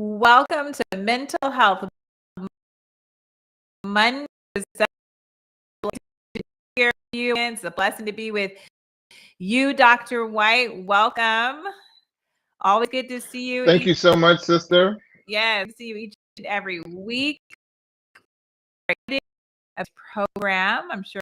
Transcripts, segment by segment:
Welcome to Mental Health Monday. It's a blessing to be with you, Dr. Whyte. Welcome. Always good to see you. Thank you so much, sister. Yeah, see you each and every week. A program. I'm sure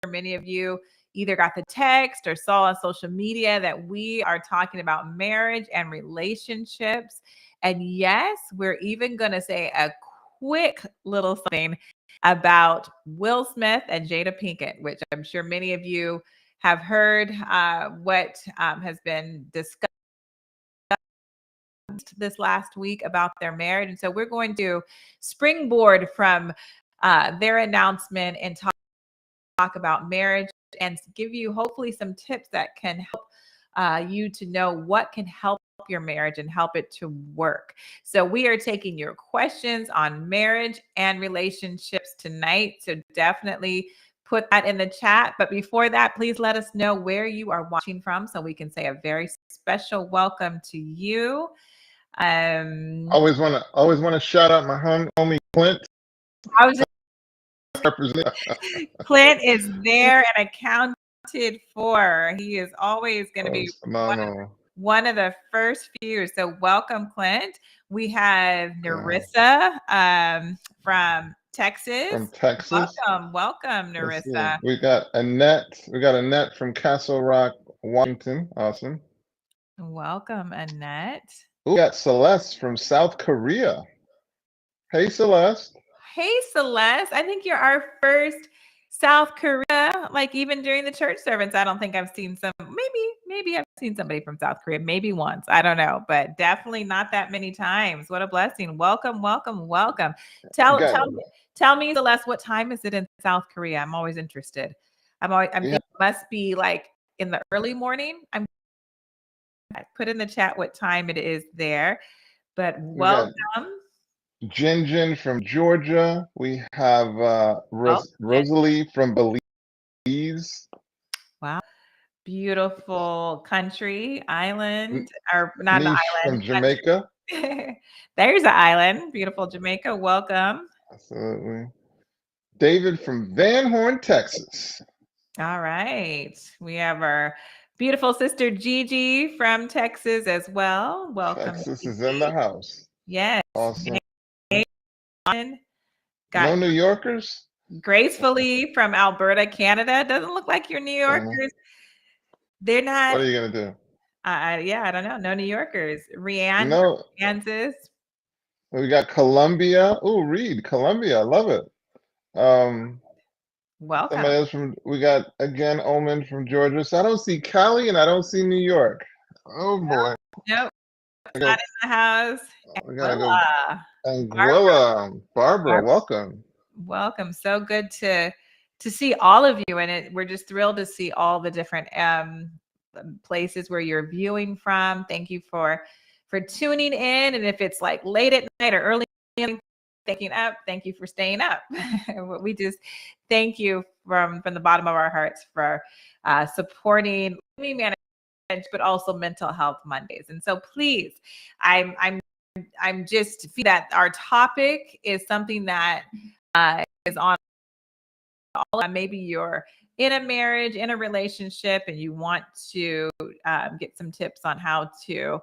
many of you either got the text or saw on social media that we are talking about marriage and relationships. And yes, we're even going to say a quick little something about Will Smith and Jada Pinkett, which I'm sure many of you have heard what has been discussed this last week about their marriage. And so we're going to springboard from their announcement and talk about marriage and give you hopefully some tips that can help you to know what can help your marriage and help it to work. So we are taking your questions on marriage and relationships tonight. So definitely put that in the chat. But before that, please let us know where you are watching from so we can say a very special welcome to you. Always want to shout out my homie Clint. Clint is there and accounted for. He is always going to be one of the first few. So welcome, Clint. We have Narissa from Texas. Welcome, Narissa. We got Annette from Castle Rock, Washington. Awesome. Welcome, Annette. We got Celeste from South Korea. Hey, Celeste. Hey, Celeste. I think you're our first South Korea, like even during the church service. I don't think I've seen maybe I've seen somebody from South Korea, maybe once. I don't know, but definitely not that many times. What a blessing. Welcome. Tell me, Celeste, what time is it in South Korea? I'm always interested. I'm thinking it must be like in the early morning. Put in the chat what time it is there, but welcome. Jin from Georgia. We have Rosalie from Belize. Wow. Beautiful country, island, or not Niche an island. From Jamaica. There's an island. Beautiful Jamaica. Welcome. Absolutely. David from Van Horn, Texas. All right. We have our beautiful sister Gigi from Texas as well. Welcome. Texas is in the house. Yes. Awesome. Got no New Yorkers? Gracefully from Alberta, Canada. Doesn't look like you're New Yorkers. They're not. What are you going to do? Yeah, I don't know. No New Yorkers. Rianne from Kansas. We got Columbia. Oh, Reed, Columbia. I love it. Welcome. Somebody else we got, again, Omen from Georgia. So I don't see Cali and I don't see New York. Oh, boy. Nope. Not in the house. We got to go. Anguilla. Barbara, welcome. Welcome. So good to see all of you. And we're just thrilled to see all the different places where you're viewing from. Thank you for tuning in. And if it's like late at night or early thank you for staying up. We just thank you from the bottom of our hearts for supporting me manage, but also Mental Health Mondays. And so please, I'm just feel that our topic is something that is on all. Maybe you're in a marriage, in a relationship, and you want to get some tips on how to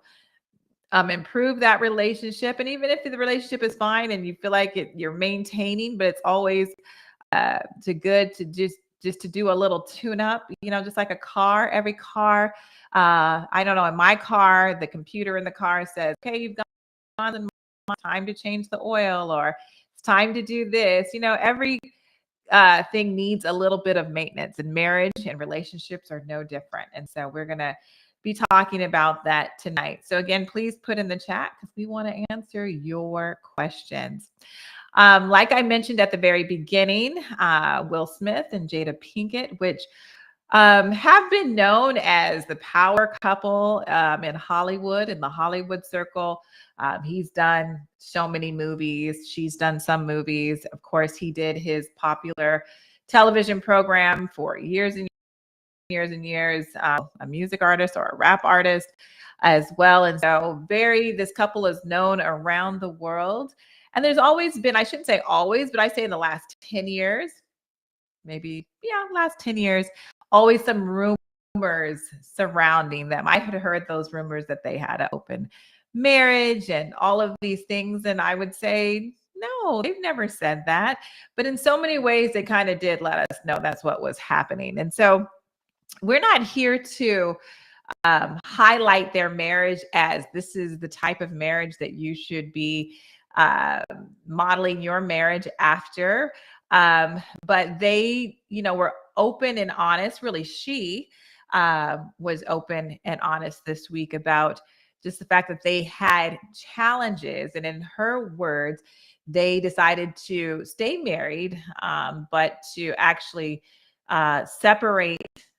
improve that relationship. And even if the relationship is fine and you feel like you're maintaining, but it's always good to just to do a little tune up, just like a car. Every car, I don't know, in my car, the computer in the car says, okay, you've gone time to change the oil, or it's time to do this. Every thing needs a little bit of maintenance, and marriage and relationships are no different. And so we're going to be talking about that tonight. So again, please put in the chat because we want to answer your questions. Like I mentioned at the very beginning, Will Smith and Jada Pinkett, which have been known as the power couple in Hollywood, in the Hollywood circle. He's done so many movies. She's done some movies. Of course, he did his popular television program for years and years and years, a music artist or a rap artist as well. And so this couple is known around the world. And there's always been, I shouldn't say always, but I say in the last 10 years, maybe, last 10 years, always some rumors surrounding them. I had heard those rumors that they had an open marriage and all of these things. And I would say, no, they've never said that. But in so many ways, they kind of did let us know that's what was happening. And so we're not here to highlight their marriage as this is the type of marriage that you should be modeling your marriage after. But they, were open and honest. Really, she was open and honest this week about just the fact that they had challenges. And in her words, they decided to stay married, but to actually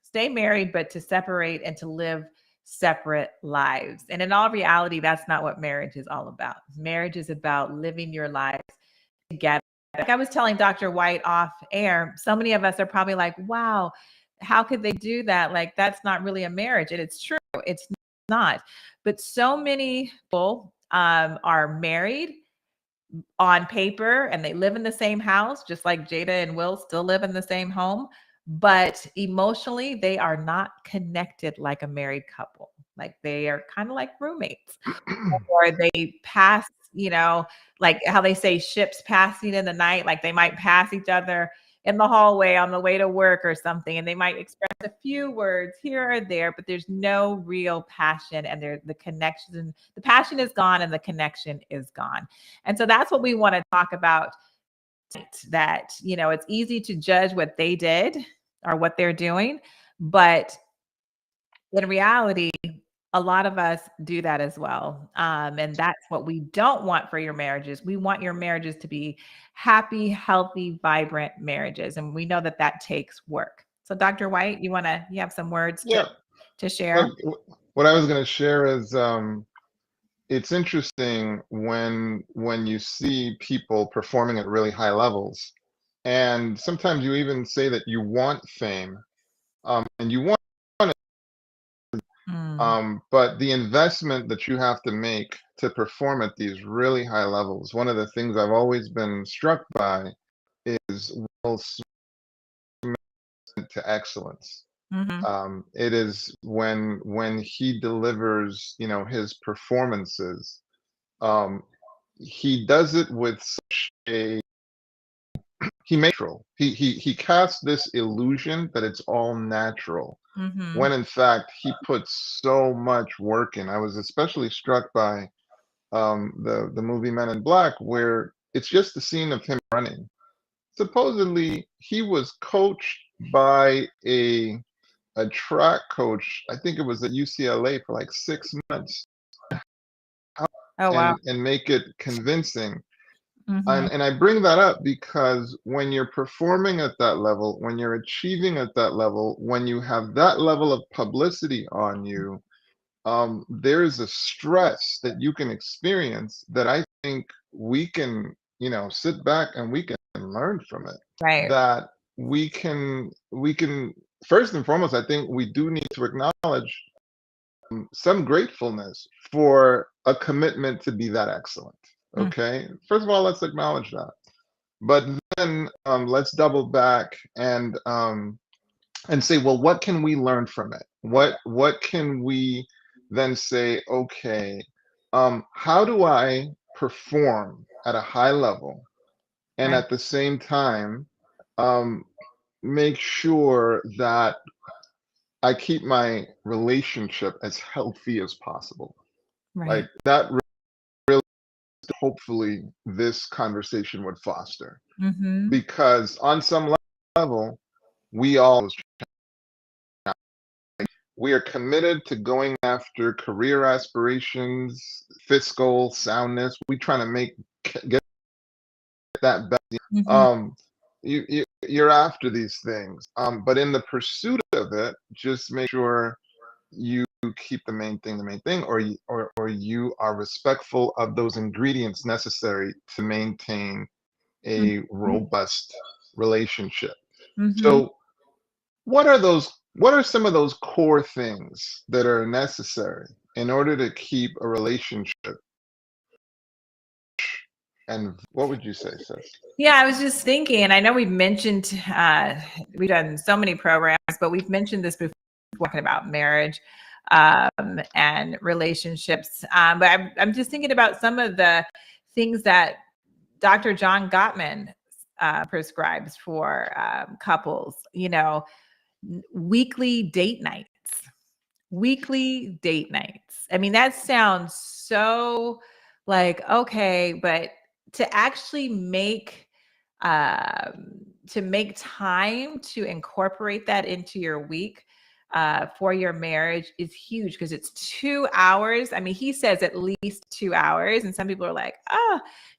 stay married, but to separate and to live separate lives. And in all reality, that's not what marriage is all about. Marriage is about living your lives together. Like I was telling Dr. Whyte off air, so many of us are probably like, wow, how could they do that? Like, that's not really a marriage. And it's true, it's not. But so many people are married on paper and they live in the same house, just like Jada and Will still live in the same home. But emotionally, they are not connected like a married couple. Like they are kind of like roommates, or they pass, like how they say ships passing in the night, like they might pass each other in the hallway on the way to work or something, and they might express a few words here or there, but there's no real passion, and the connection, the passion is gone and the connection is gone. And so that's what we want to talk about, that, it's easy to judge what they did or what they're doing, but in reality, a lot of us do that as well. And that's what we don't want for your marriages. We want your marriages to be happy, healthy, vibrant marriages. And we know that that takes work. So Dr. Whyte, you have some words to share? Look, what I was going to share is it's interesting when you see people performing at really high levels. And sometimes you even say that you want fame, and you want but the investment that you have to make to perform at these really high levels, one of the things I've always been struck by is Will's commitment to excellence. It is when he delivers, his performances, he does it with such a he casts this illusion that it's all natural, when in fact he puts so much work in. I was especially struck by the movie Men in Black, where it's just the scene of him running. Supposedly he was coached by a track coach, I think it was at UCLA, for like 6 months. Oh, wow. And make it convincing. And I bring that up because when you're performing at that level, when you're achieving at that level, when you have that level of publicity on you, there's a stress that you can experience that I think we can, sit back and we can learn from it. Right. That we can, first and foremost, I think we do need to acknowledge some gratefulness for a commitment to be that excellent. Okay. First of all, let's acknowledge that. But then let's double back and say, well, what can we learn from it? What can we then say, okay, how do I perform at a high level and at the same time make sure that I keep my relationship as healthy as possible? Like that really, hopefully this conversation would foster, because on some level, we are committed to going after career aspirations, fiscal soundness. We trying to get that back. You're after these things, but in the pursuit of it, just make sure you keep the main thing, or you are respectful of those ingredients necessary to maintain a robust relationship. So what are those what are some of those core things that are necessary in order to keep a relationship? And what would you say, sis? Yeah, I was just thinking, and I know we've mentioned, we've done so many programs, but we've mentioned this before, talking about marriage and relationships. But I'm just thinking about some of the things that Dr. John Gottman prescribes for couples, weekly date nights. Weekly date nights. I mean, that sounds so like, okay, but to actually make time to incorporate that into your week for your marriage is huge, because it's 2 hours. I mean, he says at least 2 hours, and some people are like,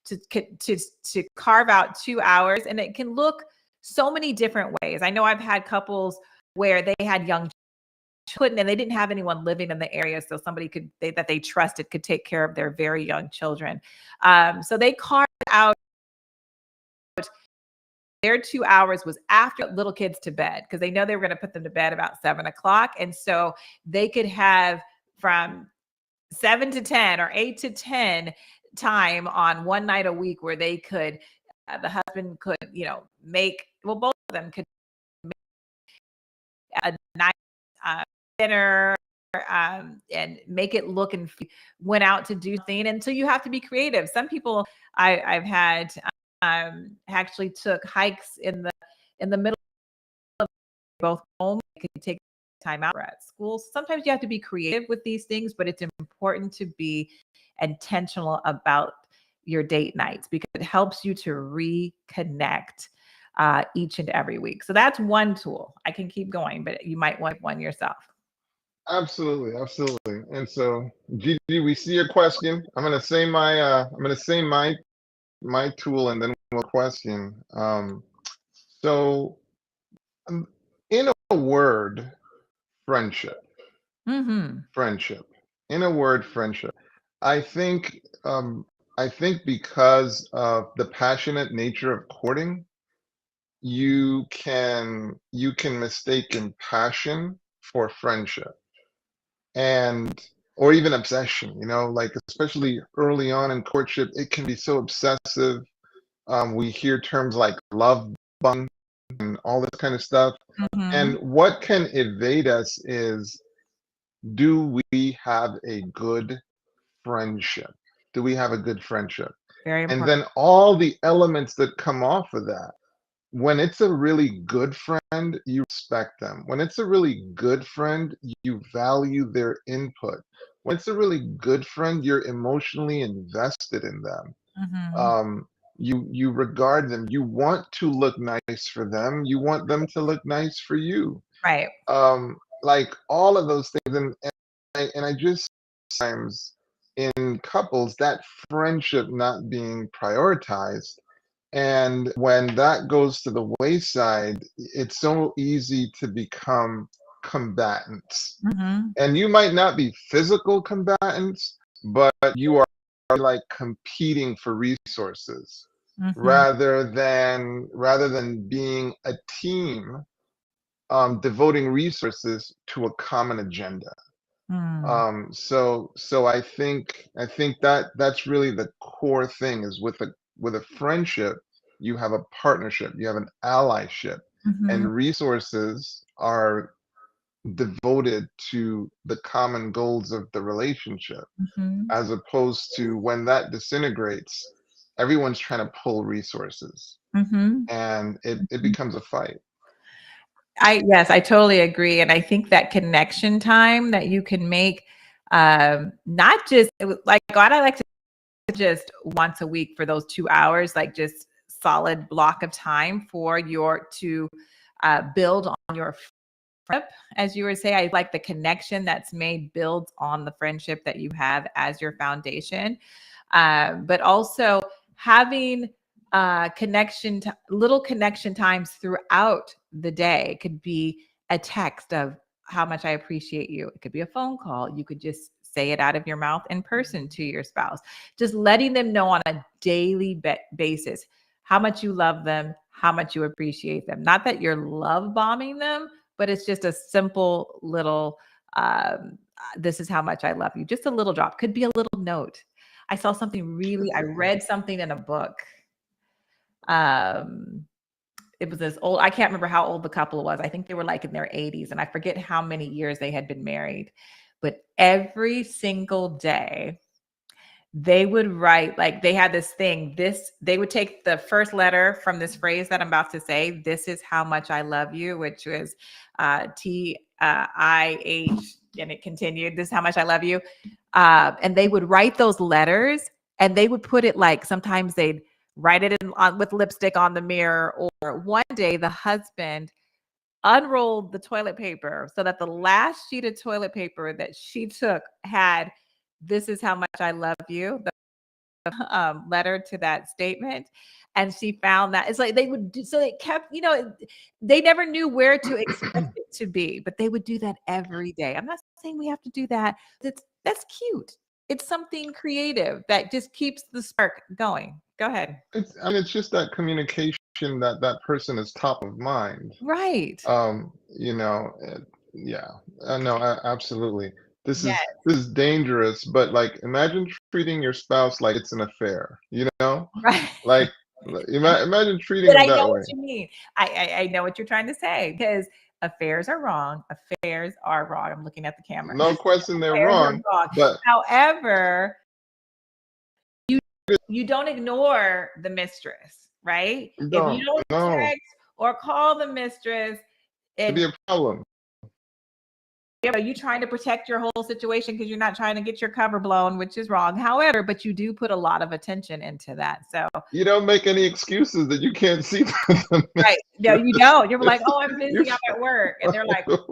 to carve out 2 hours, and it can look so many different ways. I know I've had couples where they had young children and they didn't have anyone living in the area, so somebody that they trusted could take care of their very young children. So they carved out their 2 hours was after little kids to bed, because they know they were going to put them to bed about 7 o'clock. And so they could have from 7 to 10 or 8 to 10 time on one night a week where they could, the husband could, both of them could make a nice dinner and make it look and went out to do things. And so you have to be creative. Some people I've had actually took hikes in the middle of both home. They could take time out at school. Sometimes you have to be creative with these things, but it's important to be intentional about your date nights, because it helps you to reconnect each and every week. So that's one tool. I can keep going, but you might want one yourself. Absolutely, absolutely. And so, Gigi, we see your question. I'm gonna say my tool, and then we'll question. So, in a word, friendship. Mm-hmm. Friendship. In a word, friendship. I think I think because of the passionate nature of courting, you can mistake passion for friendship, and or even obsession, like especially early on in courtship, it can be so obsessive. We hear terms like love bombing and all this kind of stuff. And Mm-hmm. what can evade us is, do we have a good friendship? Do we have a good friendship? Very And important. then all the elements that come off of that. When it's a really good friend, you respect them. When it's a really good friend, you value their input. When it's a really good friend, you're emotionally invested in them. Mm-hmm. You regard them. You want to look nice for them. You want them to look nice for you. Right. Like all of those things, and I just times in couples, that friendship not being prioritized, and when that goes to the wayside, it's so easy to become combatants. Mm-hmm. And you might not be physical combatants, but you are like competing for resources, Mm-hmm. rather than being a team, devoting resources to a common agenda. Mm. So I think that's really the core thing, is with a friendship, you have a partnership, you have an allyship, Mm-hmm. and resources are devoted to the common goals of the relationship, Mm-hmm. as opposed to when that disintegrates, everyone's trying to pull resources, Mm-hmm. and it becomes a fight. Yes, I totally agree. And I think that connection time that you can make, not just like God, I like to just once a week for those 2 hours, like just solid block of time for to build on your friendship. As you were saying, I like the connection that's made builds on the friendship that you have as your foundation. But also having little connection times throughout the day. It could be a text of how much I appreciate you. It could be a phone call. You could just say it out of your mouth in person to your spouse. Just letting them know on a daily basis how much you love them, how much you appreciate them. Not that you're love bombing them, but it's just a simple little, this is how much I love you. Just a little drop. Could be a little note. I saw something I read something in a book. It was this old, I can't remember how old the couple was. I think they were like in their 80s, and I forget how many years they had been married. But every single day, they would write, like, they had this thing, they would take the first letter from this phrase that I'm about to say, this is how much I love you, which was TIH, and it continued, this is how much I love you. And they would write those letters, and they would put it, like, sometimes they'd write it with lipstick on the mirror. Or one day the husband unrolled the toilet paper so that the last sheet of toilet paper that she took had, this is how much I love you, the letter to that statement. And she found that it's like they would do, so they kept, they never knew where to expect it to be, but they would do that every day. I'm not saying we have to do that. That's cute. It's something creative that just keeps the spark going. Go ahead. It's just that communication that person is top of mind. Right. Yeah, no, absolutely. This Yes. is dangerous, but like, imagine treating your spouse like it's an affair, Right. like imagine treating But them I that know way. what you mean. I know what you're trying to say, because affairs are wrong. Affairs are wrong. I'm looking at the camera. No question they're Affairs are wrong, wrong. but However, you don't ignore the mistress, right? If you don't no, text or call the mistress, it'd be a problem. you trying to protect your whole situation because you're not trying to get your cover blown, which is wrong. However, but you do put a lot of attention into that. So you don't make any excuses that you can't see them. Right. No, you don't. You're like, oh, I'm busy, I'm at work. And they're like, you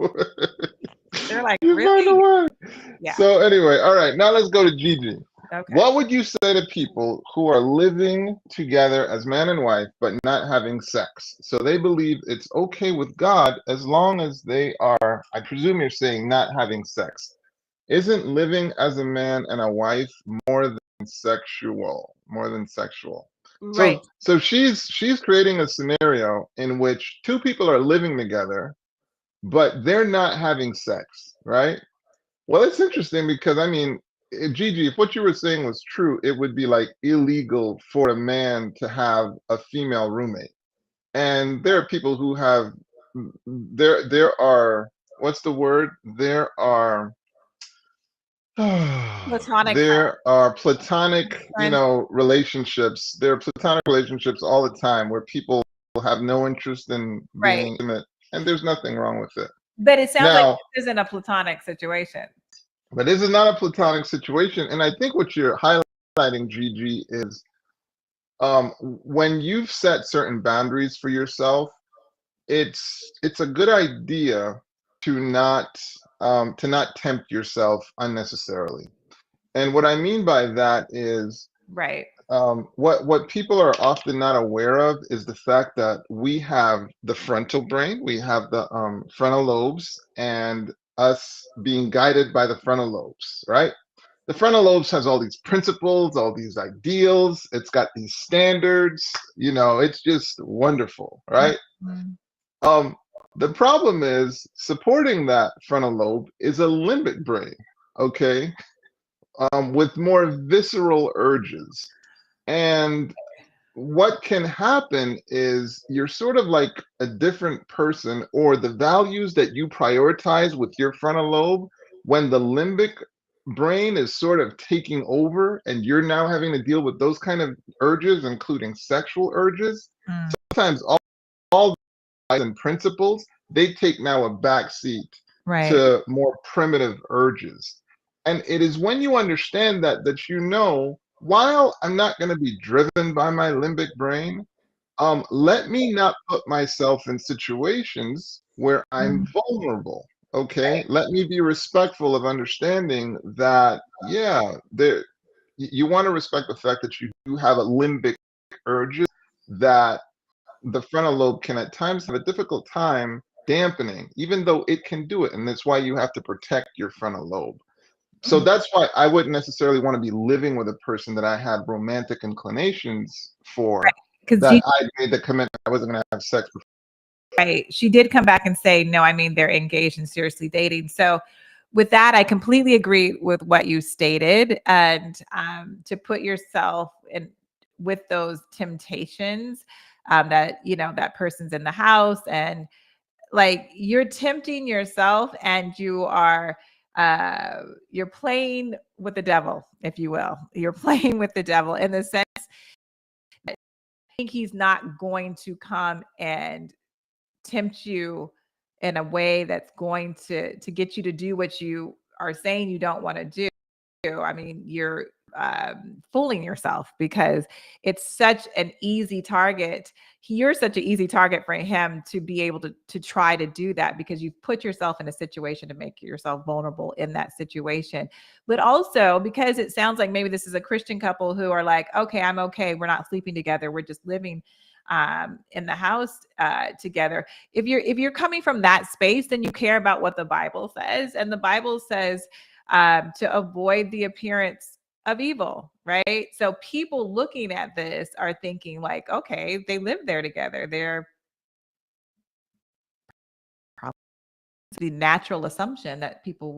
find a really? way. Yeah. So anyway, all right, now let's go to Gigi. Okay. What would you say to people who are living together as man and wife but not having sex? So they believe it's okay with God as long as they are, I presume you're saying, not having sex. Isn't living as a man and a wife more than sexual? Right. So she's creating a scenario in which two people are living together, but they're not having sex, right? Well, it's interesting because I mean, Gigi, if what you were saying was true, it would be like illegal for a man to have a female roommate. And there are people who have there are, what's the word? There are Platonic there are platonic, friends. relationships. There are platonic relationships all the time where people have no interest in Right. being intimate, and there's nothing wrong with it. But it sounds like Now, this isn't a platonic situation. but this is not a platonic situation, and I think what you're highlighting, Gigi, is when you've set certain boundaries for yourself, it's a good idea to not tempt yourself unnecessarily. And what I mean by that is, Right. what people are often not aware of is the fact that we have the frontal brain, we have the frontal lobes, and us being guided by the frontal lobes, right? The frontal lobes has all these principles, all these ideals. It's got these standards. It's just wonderful, right? Mm-hmm. The problem is supporting that frontal lobe is a limbic brain, okay, with more visceral urges. And what can happen is you're sort of like a different person, or the values that you prioritize with your frontal lobe, when the limbic brain is sort of taking over and you're now having to deal with those kind of urges, including sexual urges. Mm. Sometimes all and principles, they take now a back seat Right. to more primitive urges. And it is when you understand that while I'm not going to be driven by my limbic brain, let me not put myself in situations where I'm vulnerable. Okay, let me be respectful of understanding that, yeah, you want to respect the fact that you do have a limbic urges that the frontal lobe can at times have a difficult time dampening, even though it can do it. And that's why you have to protect your frontal lobe. So that's why I wouldn't necessarily want to be living with a person that I had romantic inclinations for, Right. that I made the commitment I wasn't going to have sex before right. She did come back and say, no, I mean, they're engaged and seriously dating. So with that, I completely agree with what you stated. And to put yourself in with those temptations, that, that person's in the house, and like you're tempting yourself, and you're playing with the devil, if you will. You're playing with the devil in the sense that I think he's not going to come and tempt you in a way that's going to get you to do what you are saying you don't want to do. I mean, you're fooling yourself, because it's such an easy target. You're such an easy target for him to be able to try to do that, because you've put yourself in a situation to make yourself vulnerable in that situation. But also because it sounds like maybe this is a Christian couple who are like, okay, I'm okay. We're not sleeping together. We're just living in the house together. If you're coming from that space, then you care about what the Bible says, and the Bible says to avoid the appearance of evil, right? So people looking at this are thinking like, okay, they live there together. They're probably the natural assumption that people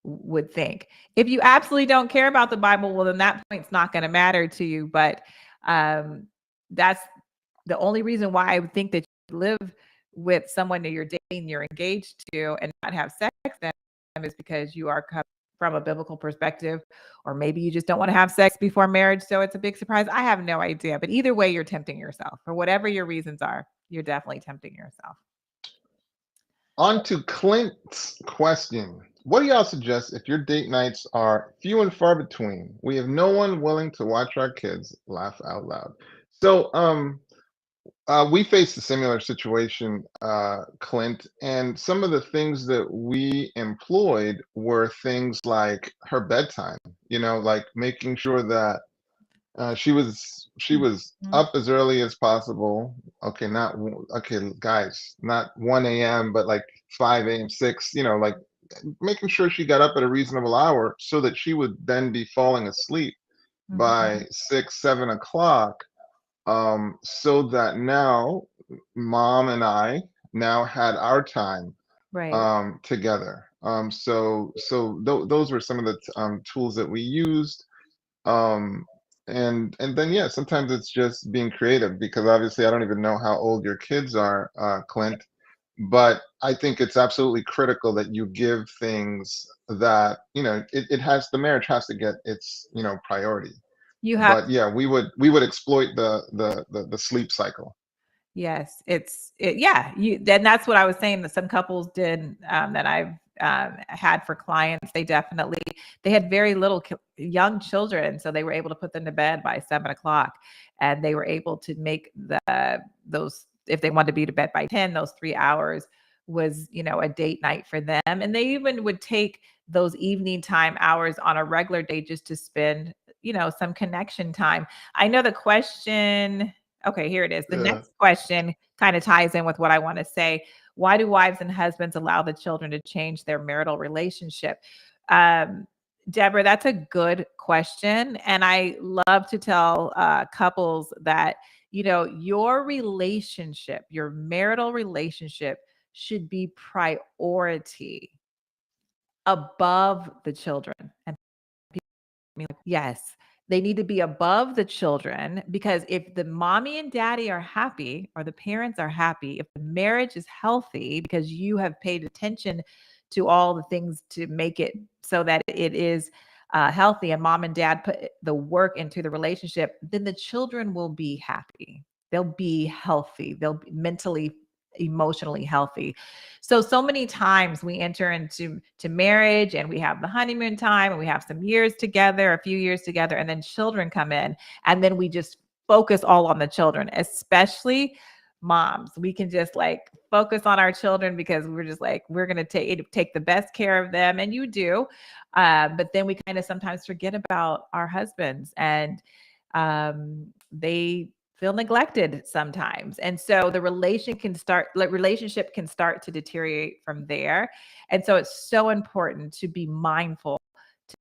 would think. If you absolutely don't care about the Bible, well, then that point's not going to matter to you. But that's the only reason why I would think that you live with someone that you're dating, you're engaged to, and not have sex with them is because you are coming from a biblical perspective, or maybe you just don't want to have sex before marriage. So it's a big surprise. I have no idea. But either way, you're tempting yourself. For whatever your reasons are, you're definitely tempting yourself. On to Clint's question. What do y'all suggest if your date nights are few and far between? We have no one willing to watch our kids laugh out loud. So, we faced a similar situation, Clint, and some of the things that we employed were things like her bedtime, like making sure that she was up as early as possible. Okay, okay, guys, not 1 a.m., but like 5 a.m., 6, like making sure she got up at a reasonable hour so that she would then be falling asleep by 6, 7 o'clock. So that now mom and I now had our time Right. together. Those were some of the tools that we used. um and then, yeah, sometimes it's just being creative, because obviously I don't even know how old your kids are, Clint, but I think it's absolutely critical that you give things that, it has, the marriage has to get its, priority. You have. But yeah, we would exploit the sleep cycle. Yes, yeah, then that's what I was saying that some couples did, that I've had for clients. They had very little young children, so they were able to put them to bed by 7 o'clock, and they were able to make those, if they wanted to be to bed by 10, those 3 hours was, a date night for them. And they even would take those evening time hours on a regular day just to spend, some connection time. I know the question. Okay, here it is. The Yeah. next question kind of ties in with what I want to say. Why do wives and husbands allow the children to change their marital relationship? Deborah, that's a good question. And I love to tell couples that, your relationship, your marital relationship should be priority above the children. And yes, they need to be above the children, because if the mommy and daddy are happy, or the parents are happy, if the marriage is healthy because you have paid attention to all the things to make it so that it is healthy, and mom and dad put the work into the relationship, then the children will be happy. They'll be healthy. They'll be mentally, emotionally healthy. So many times we enter into marriage, and we have the honeymoon time, and we have some years together, a few years together, and then children come in, and then we just focus all on the children, especially moms. We can just like focus on our children because we're just like, we're going to take the best care of them. And you do. But then we kind of sometimes forget about our husbands, and they feel neglected sometimes. And so the relationship can start to deteriorate from there. And so it's so important to be mindful to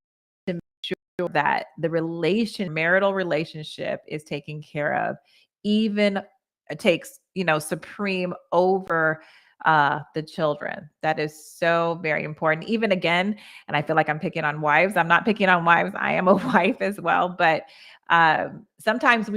make sure that the marital relationship is taken care of. Even it takes supreme over the children. That is so very important. Even again, and I feel like I'm picking on wives. I'm not picking on wives. I am a wife as well. But sometimes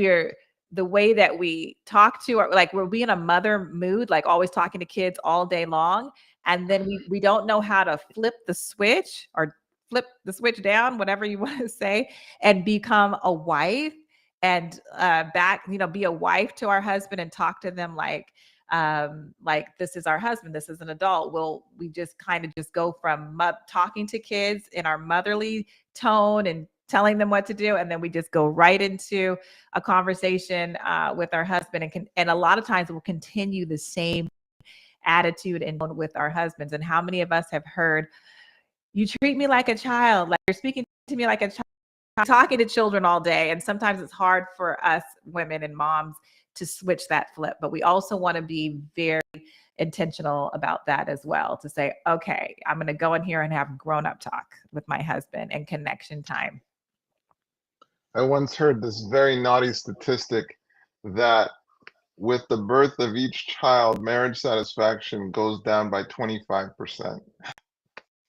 the way that we talk to, or like we'll be in a mother mood, like always talking to kids all day long. And then we don't know how to flip the switch or flip the switch down, whatever you want to say, and become a wife and be a wife to our husband and talk to them like this is our husband, this is an adult. We just kind of just go from talking to kids in our motherly tone and telling them what to do, and then we just go right into a conversation with our husband, and a lot of times we'll continue the same attitude and tone with our husbands. And how many of us have heard, you treat me like a child, like you're speaking to me like a child, talking to children all day. And sometimes it's hard for us women and moms to switch that flip, but we also want to be very intentional about that as well, to say, okay, I'm going to go in here and have grown-up talk with my husband and connection time. I once heard this very naughty statistic that with the birth of each child, marriage satisfaction goes down by 25%.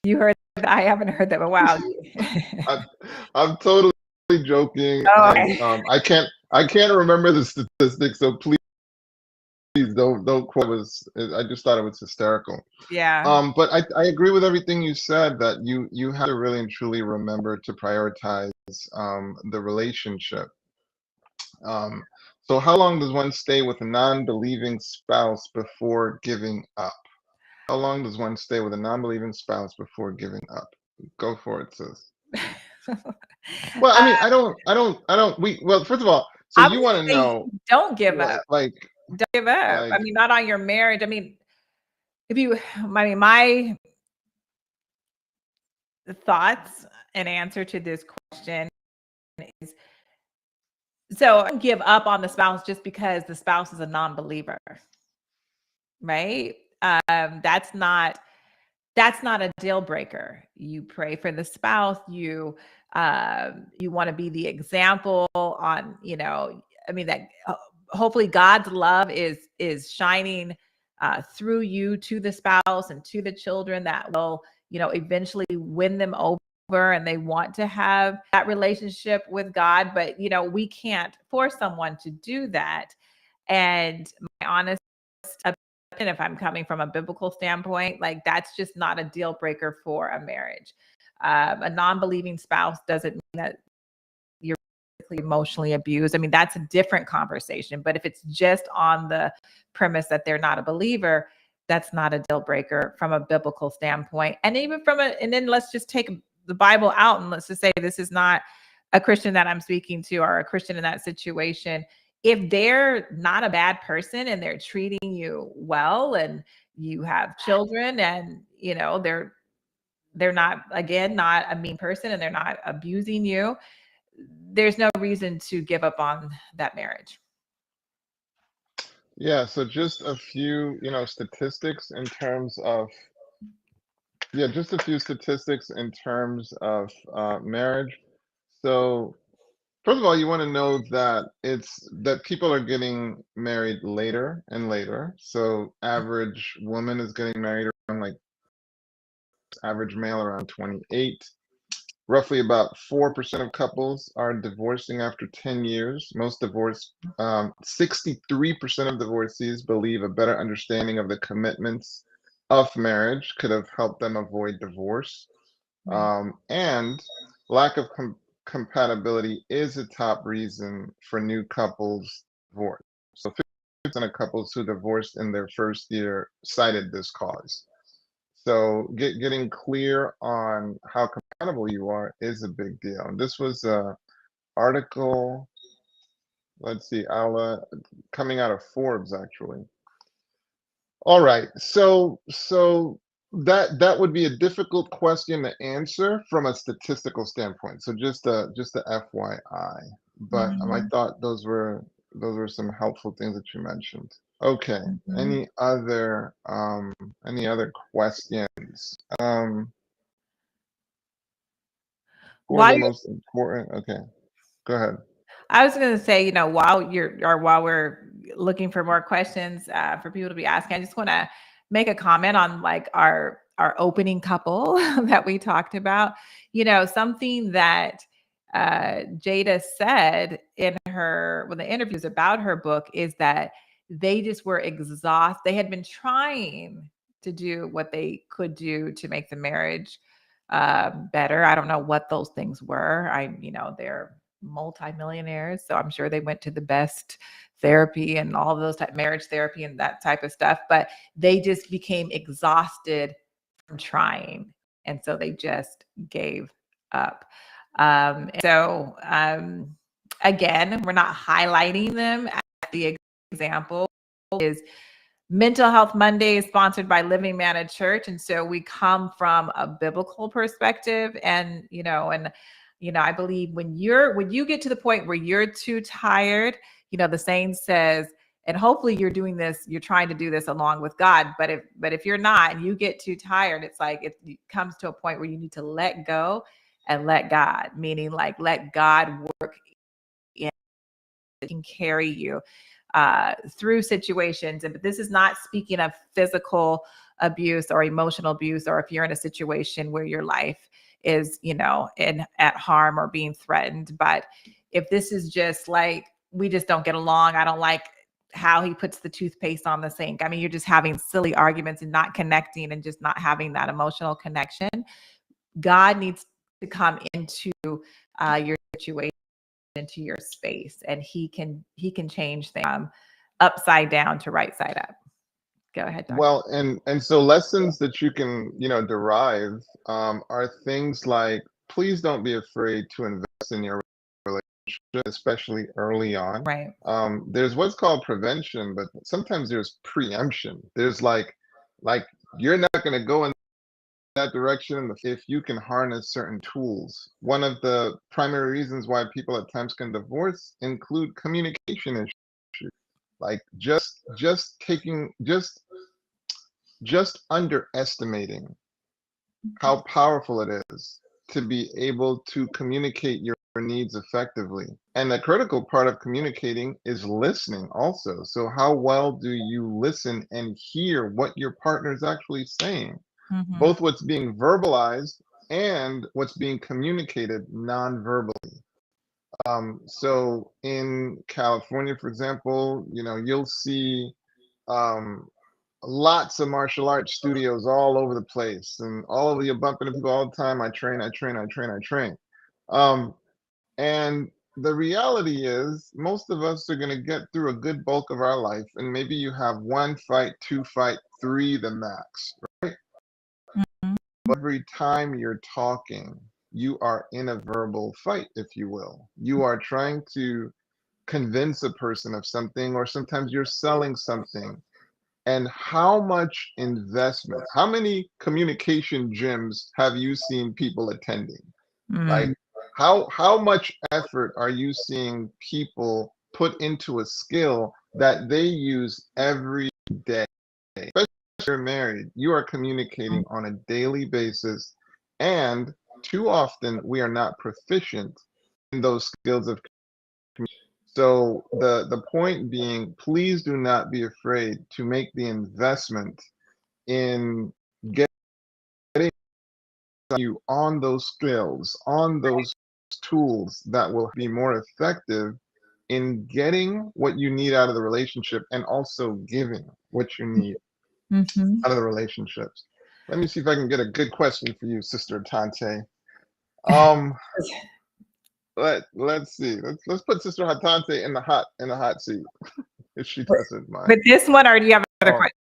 You heard that? I haven't heard that, but wow. I'm totally joking, Oh, and okay. I can't remember the statistics, so please don't quote us. I just thought it was hysterical. Yeah. But I agree with everything you said, that you have to really and truly remember to prioritize the relationship. So how long does one stay with a non-believing spouse before giving up? How long does one stay with a non-believing spouse before giving up? Go for it, sis. Well, I mean, well, first of all, so I you would want to say know, don't give up. like, Don't give up. I like, mean, not on your marriage. I mean, my thoughts and answer to this question is, so don't give up on the spouse just because the spouse is a non-believer, right? That's not a deal breaker. You pray for the spouse. You want to be the example on, I mean, that hopefully God's love is shining through you to the spouse and to the children, that will, eventually win them over, and they want to have that relationship with God. But, we can't force someone to do that. And my honest opinion, if I'm coming from a biblical standpoint, like that's just not a deal breaker for a marriage. A non-believing spouse doesn't mean that you're emotionally abused. I mean, that's a different conversation. But if it's just on the premise that they're not a believer, that's not a deal breaker from a biblical standpoint. And even and then let's just take the Bible out, and let's just say this is not a Christian that I'm speaking to, or a Christian in that situation. If they're not a bad person and they're treating you well, and you have children, and they're not, again, not a mean person, and they're not abusing you, there's no reason to give up on that marriage. yeah, so just a few, statistics in terms of, just a few statistics in terms of marriage. So first of all, you want to know that people are getting married later and later. So average woman is getting married around, like, average male around 28. Roughly about 4% of couples are divorcing after 10 years. 63% of divorcees believe a better understanding of the commitments of marriage could have helped them avoid divorce. Right. And lack of compatibility is a top reason for new couples divorce. So 50% of couples who divorced in their first year cited this cause. So getting clear on how compatible you are is a big deal. And this was a article, let's see, coming out of Forbes, actually. All right, so that would be a difficult question to answer from a statistical standpoint. So just a FYI. But I Mhm. thought those were some helpful things that you mentioned. Okay. Mhm. Any other questions? Who are While the you're, most important? Okay, go ahead. I was going to say, while we're looking for more questions for people to be asking. I just want to make a comment on like our opening couple that we talked about. You know, something that Jada said in when the interviews about her book is that they just were exhausted. They had been trying to do what they could do to make the marriage better. I don't know what those things were. They're multimillionaires, so I'm sure they went to the best therapy and all of those type marriage therapy and that type of stuff, but they just became exhausted from trying, and so they just gave up. Again, we're not highlighting them as the example. Is Mental Health Monday is sponsored by Living Manna Church, and so we come from a biblical perspective, and I believe when you get to the point where you're too tired, the saying says, and hopefully you're trying to do this along with God, but if you're not and you get too tired, it's like it comes to a point where you need to let go and let God, meaning like let God work in, can carry you through situations. But this is not speaking of physical abuse or emotional abuse, or if you're in a situation where your life is, at harm or being threatened. But if this is just like, we just don't get along, I don't like how he puts the toothpaste on the sink. I mean, you're just having silly arguments and not connecting and just not having that emotional connection. God needs to come into your situation, into your space, and he can change things upside down to right side up. Go ahead, Dr. Well, and so lessons that you can derive are things like, please don't be afraid to invest in your relationship, especially early on. Right. There's what's called prevention, but sometimes there's preemption. There's like you're not going to go in that direction if you can harness certain tools. One of the primary reasons why people at times can divorce include communication issues, like just underestimating how powerful it is to be able to communicate your needs effectively. And the critical part of communicating is listening also. So how well do you listen and hear what your partner is actually saying? Mm-hmm. Both what's being verbalized and what's being communicated non-verbally. So in California, for example, you'll see lots of martial arts studios all over the place, and all of you bumping into people all the time. I train. And the reality is, most of us are going to get through a good bulk of our life, and maybe you have 1 fight, 2 fight, 3 the max, right? Mm-hmm. Every time you're talking, you are in a verbal fight, if you will. You are trying to convince a person of something, or sometimes you're selling something. And how much investment, how many communication gyms have you seen people attending? Like, how much effort are you seeing people put into a skill that they use every day? Especially if you're married, you are communicating on a daily basis, and too often we are not proficient in those skills of communication. So the point being, please do not be afraid to make the investment in getting you on those skills, on those tools that will be more effective in getting what you need out of the relationship, and also giving what you need out of the relationships. Let me see if I can get a good question for you, Sister Atonte. Let's see. Let's put Sister Atonte in the hot seat if she doesn't mind. With this one, or do you have another question?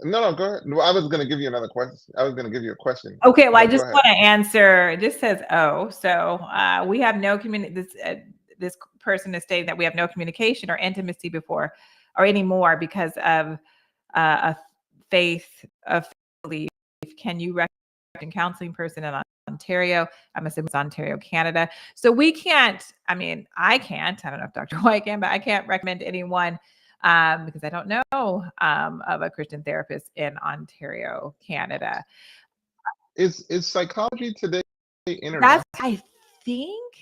No, go ahead. No, I was going to give you another question. I was going to give you a question. Okay, well, I just want to answer. It just says, "Oh, so we have no this person is stating that we have no communication or intimacy before or anymore because of a faith of belief. Can you recommend a counseling person in Ontario? I'm assuming it's Ontario, Canada. So we can't. I mean, I can't. I don't know if Dr. Whyte can, but I can't recommend anyone." Because I don't know of a Christian therapist in Ontario, Canada. Is Psychology Today international? I think.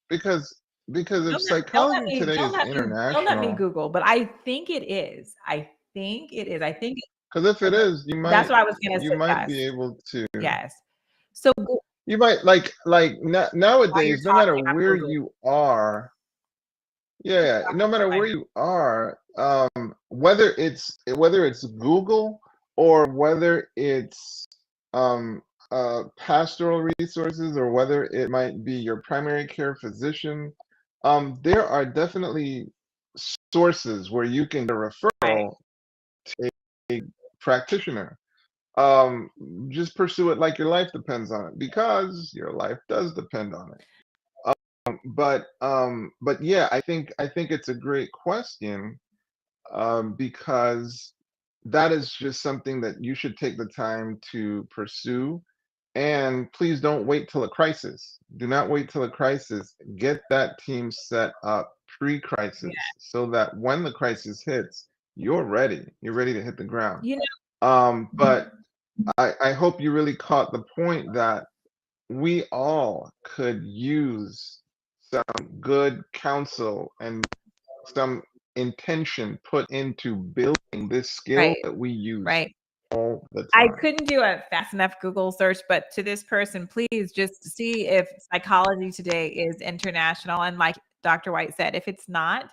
Because because if Don't let psychology me today is don't let me international, Google, but I think it is. I think because if it is, that's what I was gonna you might be suggest. able to, Yes. So you might while you're nowadays, no matter talking, I'm where Googling. you are, yeah, no matter where you are, whether it's Google or whether it's um pastoral resources or whether it might be your primary care physician, there are definitely sources where you can get a Right. referral to a practitioner. Just pursue it like your life depends on it, because your life does depend on it. But yeah, I think it's a great question, because that is just something that you should take the time to pursue. And please don't wait till a crisis. Do not wait till a crisis. Get that team set up Yeah. pre-crisis so that when the crisis hits, you're ready. You're ready to hit the ground. You know, But I hope you really caught the point that we all could use some good counsel and some intention put into building this skill right. that we use Right. all the I time. couldn't do a fast enough Google search, but to this person, please just see if psychology today is international. And like Dr. Whyte said, if it's not,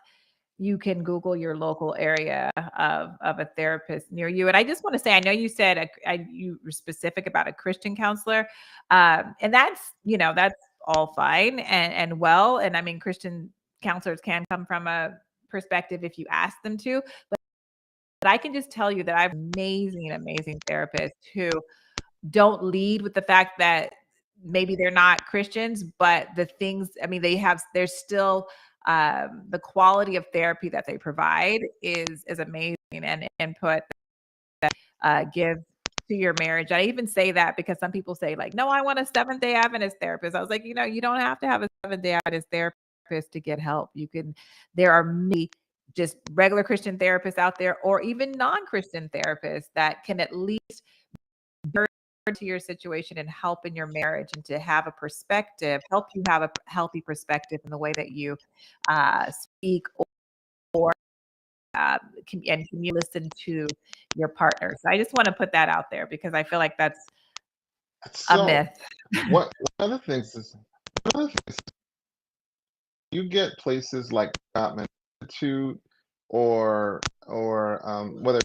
you can Google your local area of a therapist near you. And I just want to say, I know you said you were specific about a Christian counselor, and that's all fine and well. And I mean, Christian counselors can come from a perspective if you ask them to. But I can just tell you that I have amazing, amazing therapists who don't lead with the fact that maybe they're not Christians, but the things, I mean, there's still the quality of therapy that they provide is amazing, and input that give to your marriage. I even say that because some people say like, no, I want a Seventh-day Adventist therapist. I was like, you don't have to have a Seventh-day Adventist therapist to get help. There are many just regular Christian therapists out there, or even non-Christian therapists that can at least to your situation and help in your marriage, and to have a perspective, help you have a healthy perspective in the way that you speak, or can you listen to your partner. So I just want to put that out there because I feel like that's a So myth. what one of the things is you get places like Gottman Institute or whether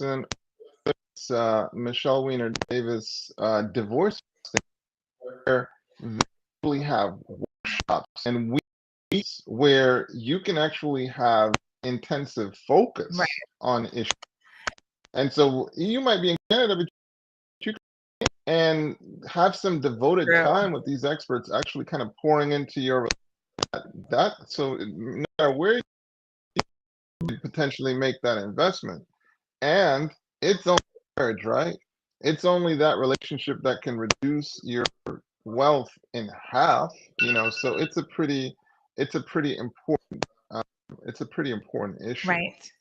it's Michelle Weiner Davis divorce, where they actually have workshops and weeks where you can actually have intensive Right. focus on issues. And so you might be in Canada, but you and have some devoted True. time with these experts, actually kind of pouring into your that. So no matter where you potentially make that investment, and it's only marriage, right? It's only that relationship that can reduce your wealth in half. So it's a pretty important uh, it's a pretty important issue. Right.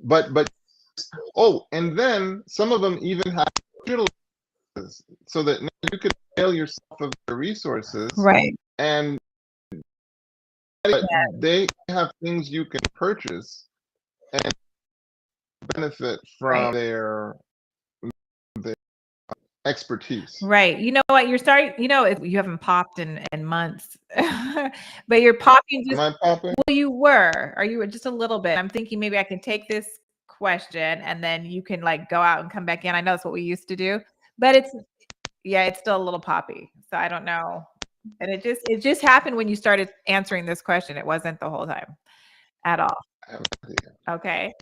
But oh, and then some of them even have digital, so that now you could avail yourself of the resources, Right. and they have things you can purchase and benefit from Right. their expertise. Right. You know what? You're starting, you haven't popped in months, but you're popping Am just, I popping? well, you were, or you were just a little bit. I'm thinking maybe I can take this question and then you can like go out and come back in. I know that's what we used to do, but it's still a little poppy. So I don't know. And it just happened when you started answering this question. It wasn't the whole time at all. I have no idea. Okay.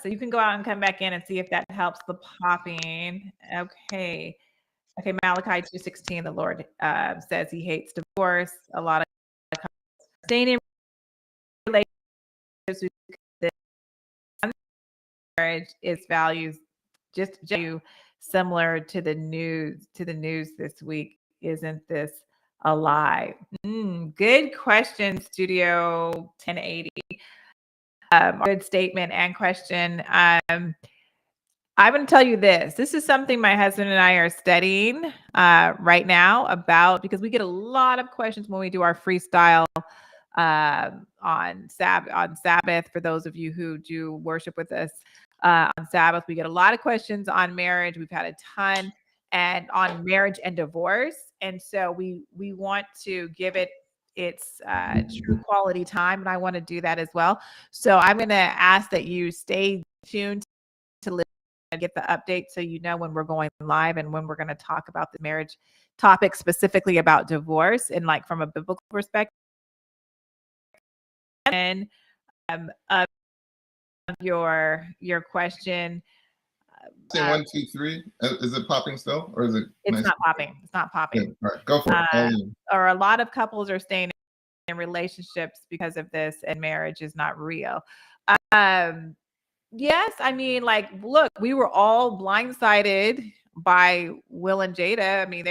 So you can go out and come back in and see if that helps the popping. Okay. Okay, Malachi 2:16, the Lord says he hates divorce. A lot of staying in relationships with marriage is values just similar to the news this week. Isn't this a lie? Good question, Studio 1080. Good statement and question. I'm going to tell you this. This is something my husband and I are studying right now about, because we get a lot of questions when we do our freestyle on Sabbath. For those of you who do worship with us on Sabbath, we get a lot of questions on marriage. We've had a ton, and on marriage and divorce. And so we want to give it its true quality time, and I want to do that as well. So I'm going to ask that you stay tuned to listen and get the update, so you know when we're going live and when we're going to talk about the marriage topic, specifically about divorce and like from a biblical perspective. And of your question. 1, 2, 3. Is it popping still, or is it? It's nice? not popping. It's not popping. Yeah, all right, go for it. Or a lot of couples are staying in relationships because of this, and marriage is not real. Yes, I mean, like, look, we were all blindsided by Will and Jada. I mean,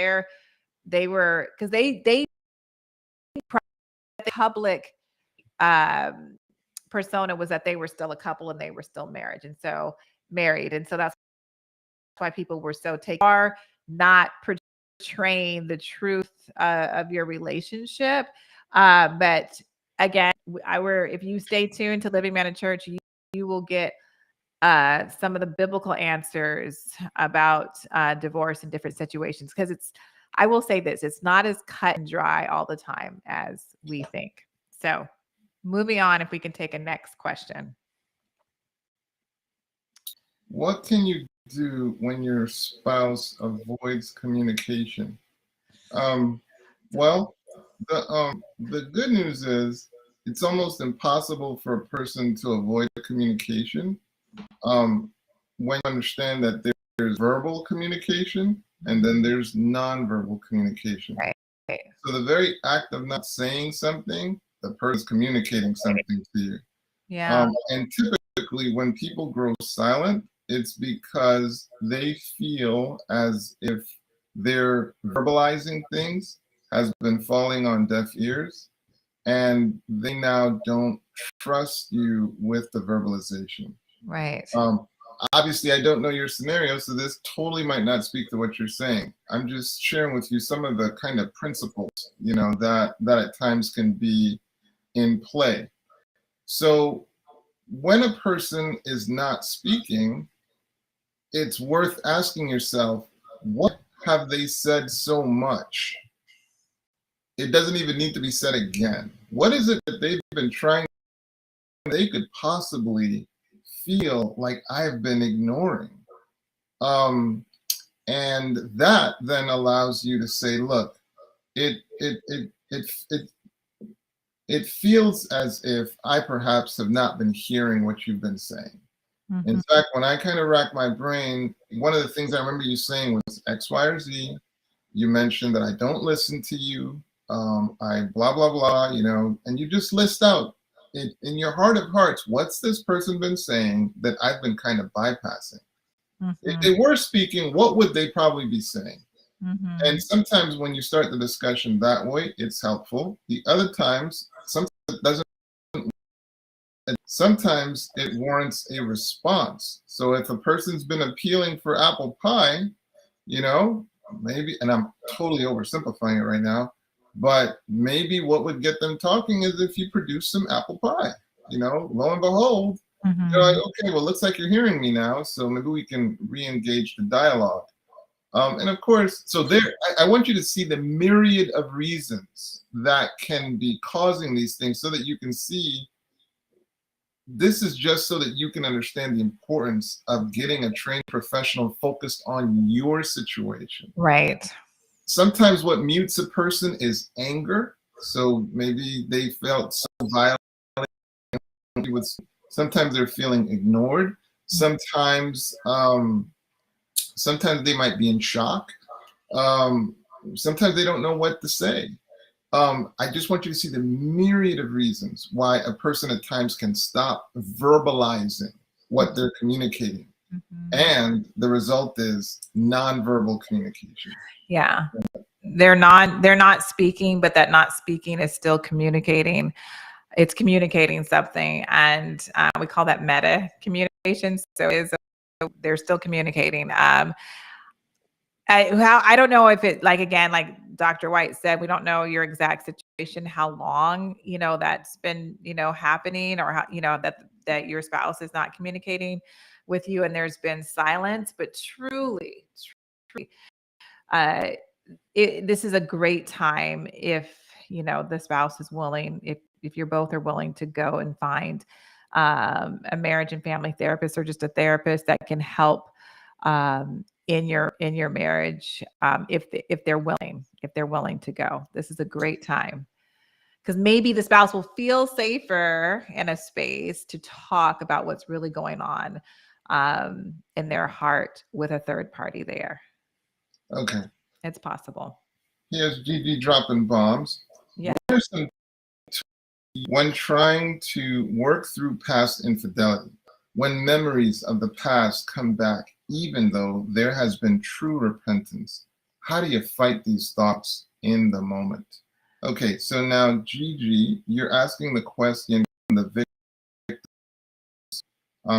they were, because they public persona was that they were still a couple and they were still married, and so that's why people were so taken, not portraying the truth of your relationship. But again, if you stay tuned to Living Man in Church, you will get some of the biblical answers about divorce in different situations, because I will say this, it's not as cut and dry all the time as we think. So moving on, if we can take a next question. What can you do when your spouse avoids communication? Well, the good news is it's almost impossible for a person to avoid communication when you understand that there's verbal communication and then there's nonverbal communication. Right. So the very act of not saying something, the person's communicating something to you. Yeah. And typically when people grow silent, it's because they feel as if their verbalizing things has been falling on deaf ears, and they now don't trust you with the verbalization. Right. Obviously, I don't know your scenario, so this totally might not speak to what you're saying. I'm just sharing with you some of the kind of principles, that at times can be in play. So when a person is not speaking, it's worth asking yourself, what have they said so much? It doesn't even need to be said again. What is it that they've been trying they could possibly feel like I've been ignoring? And that then allows you to say, look, it feels as if I perhaps have not been hearing what you've been saying. Mm-hmm. In fact, when I kind of racked my brain, one of the things I remember you saying was X, Y, or Z. You mentioned that I don't listen to you. I blah, blah, blah, and you just list out in your heart of hearts, what's this person been saying that I've been kind of bypassing? Mm-hmm. If they were speaking, what would they probably be saying? Mm-hmm. And sometimes when you start the discussion that way, it's helpful. The other times, sometimes it doesn't. Sometimes it warrants a response. So if a person's been appealing for apple pie, maybe, and I'm totally oversimplifying it right now, but maybe what would get them talking is if you produce some apple pie, lo and behold, mm-hmm. You're like, okay, well, looks like you're hearing me now, so maybe we can re-engage the dialogue. And of course, so I want you to see the myriad of reasons that can be causing these things so that you can see this is just so that you can understand the importance of getting a trained professional focused on your situation. Right. Sometimes what mutes a person is anger. So maybe they felt so violent. Sometimes they're feeling ignored. Sometimes they might be in shock. Sometimes they don't know what to say. I just want you to see the myriad of reasons why a person at times can stop verbalizing what they're communicating. Mm-hmm. And the result is nonverbal communication. Yeah. They're not speaking, but that not speaking is still communicating. It's communicating something. And we call that meta communication. So it is they're still communicating. I don't know if it, like, again, like Dr. Whyte said, we don't know your exact situation, how long, that's been, happening, or how, that your spouse is not communicating with you and there's been silence. But truly, uh, this is a great time if, the spouse is willing, if you're both are willing to go and find a marriage and family therapist, or just a therapist that can help in your marriage, if they're willing to go. This is a great time, because maybe the spouse will feel safer in a space to talk about what's really going on in their heart with a third party there. Okay. It's possible. Here's Gigi dropping bombs. Yeah. What are some when trying to work through past infidelity, when memories of the past come back, even though there has been true repentance? How do you fight these thoughts in the moment? Okay, so now, Gigi, you're asking the question from the victim.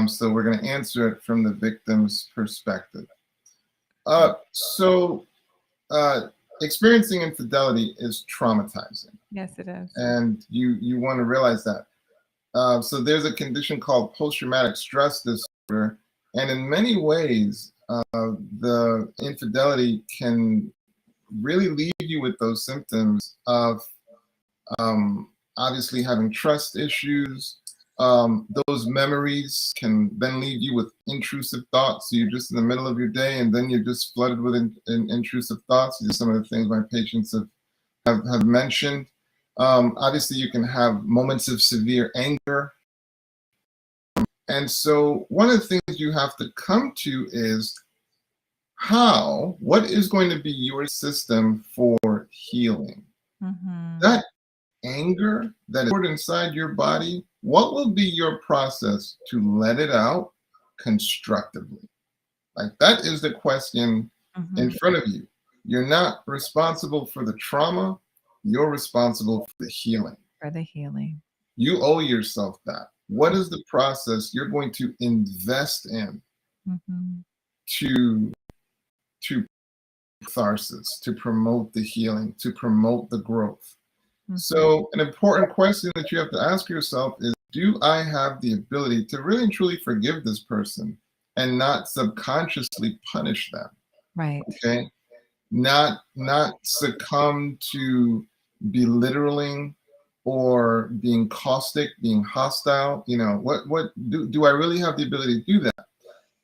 So we're going to answer it from the victim's perspective. Experiencing infidelity is traumatizing. Yes, it is. And you want to realize that. So there's a condition called post-traumatic stress disorder. And in many ways, the infidelity can really leave you with those symptoms of obviously having trust issues. Those memories can then leave you with intrusive thoughts. So you're just in the middle of your day and then you're just flooded with intrusive thoughts. These are some of the things my patients have mentioned. Obviously, you can have moments of severe anger. And so one of the things you have to come to is what is going to be your system for healing? Mm-hmm. That anger that is stored inside your body, what will be your process to let it out constructively? Like, that is the question in front of you. You're not responsible for the trauma. You're responsible for the healing. You owe yourself that. What is the process you're going to invest in to catharsis, to promote the healing, to promote the growth? So an important question that you have to ask yourself is, do I have the ability to really and truly forgive this person and not subconsciously punish them? Right. Okay. Not succumb to belittling or being caustic, being hostile. What do I really have the ability to do that?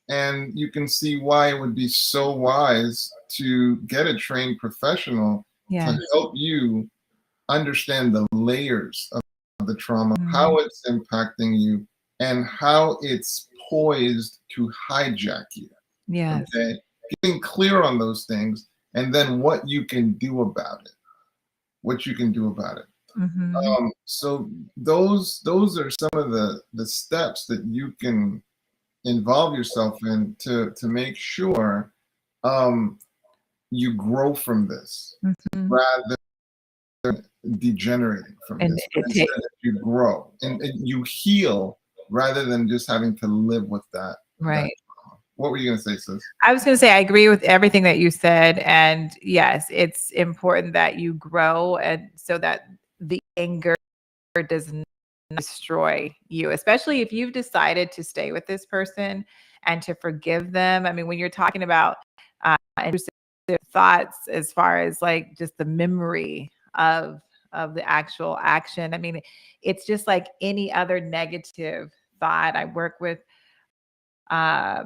And you can see why it would be so wise to get a trained professional to help you understand the layers of the trauma, how it's impacting you, and how it's poised to hijack you. Yes. Okay. Getting clear on those things, and then what you can do about it. So those are some of the steps that you can involve yourself in to make sure you grow from this rather than degenerating from this. Instead, you grow and you heal rather than just having to live with that. Right. What were you going to say, sis? I was going to say, I agree with everything that you said. And yes, it's important that you grow, and so that the anger does not destroy you, especially if you've decided to stay with this person and to forgive them. I mean, when you're talking about intrusive thoughts, as far as like just the memory of the actual action, I mean, it's just like any other negative thought. I work with to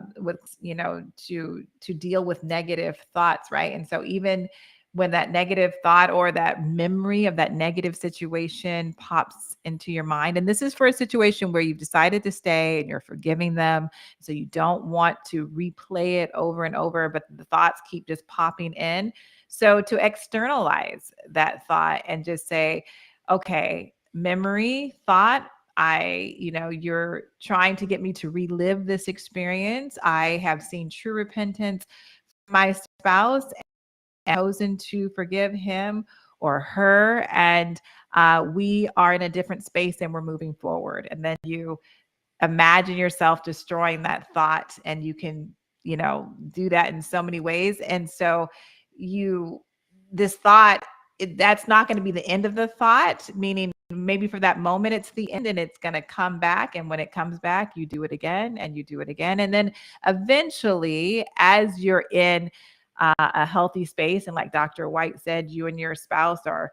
deal with negative thoughts, right? And so even when that negative thought or that memory of that negative situation pops into your mind, and this is for a situation where you've decided to stay and you're forgiving them, so you don't want to replay it over and over, but the thoughts keep just popping in. So to externalize that thought and just say, okay, memory, thought, you're trying to get me to relive this experience. I have seen true repentance from my spouse and chosen to forgive him or her. And we are in a different space and we're moving forward. And then you imagine yourself destroying that thought, and you can, do that in so many ways. And so this thought, that's not going to be the end of the thought, meaning maybe for that moment it's the end, and it's going to come back. And when it comes back, you do it again and you do it again. And then eventually, as you're in a healthy space, and like Dr. Whyte said, you and your spouse are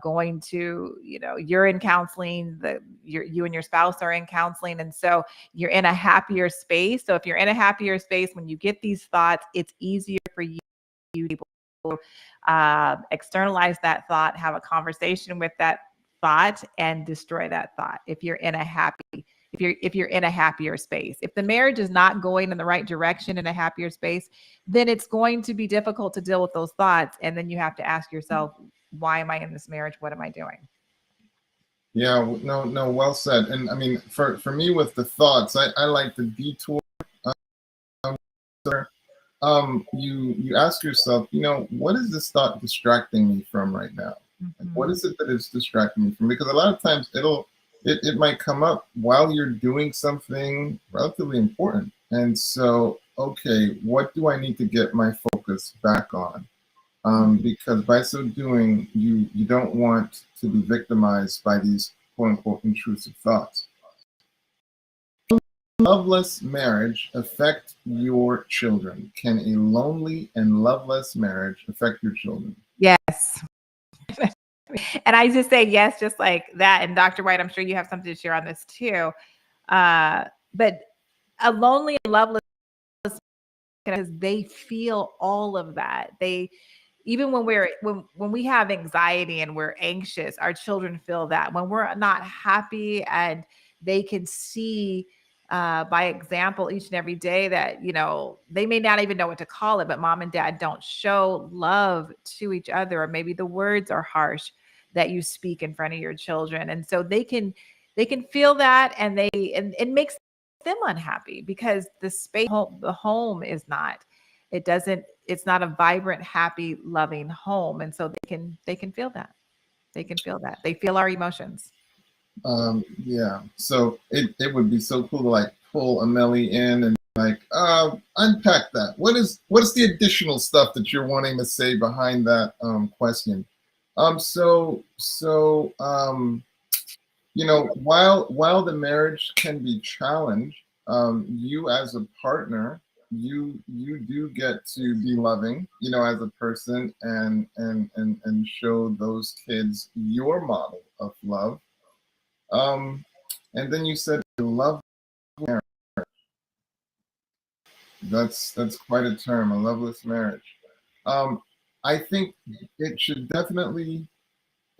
going to, you're in counseling, you and your spouse are in counseling. And so you're in a happier space. So if you're in a happier space, when you get these thoughts, it's easier for you to be able to externalize that thought, have a conversation with that thought, and destroy that thought. If you're in a happier space, if the marriage is not going in the right direction, in a happier space, then it's going to be difficult to deal with those thoughts. And then you have to ask yourself, why am I in this marriage? What am I doing? Yeah, no, well said. And I mean, for me with the thoughts, I like the detour. You ask yourself, what is this thought distracting me from right now? Like, what is it that it's distracting me from? Because a lot of times it might come up while you're doing something relatively important. And so, okay, what do I need to get my focus back on? Because by so doing, you don't want to be victimized by these quote unquote intrusive thoughts. Loveless marriage affect your children? Can a lonely and loveless marriage affect your children? Yes. And I just say yes, just like that. And Dr. Whyte, I'm sure you have something to share on this too. But a lonely and loveless, because they feel all of that. Even when we have anxiety and we're anxious, our children feel that. When we're not happy, and they can see by example each and every day that, they may not even know what to call it, but mom and dad don't show love to each other, or maybe the words are harsh that you speak in front of your children. And so they can feel that, and it makes them unhappy, because the home is not, it's not a vibrant, happy, loving home. And so they can feel that. They feel our emotions. Yeah. So it would be so cool to like pull Amelie in and like unpack that. What's the additional stuff that you're wanting to say behind that question? While the marriage can be challenged, you as a partner, you do get to be loving, as a person, and show those kids your model of love. And then you said love marriage. That's quite a term, a loveless marriage. I think it should definitely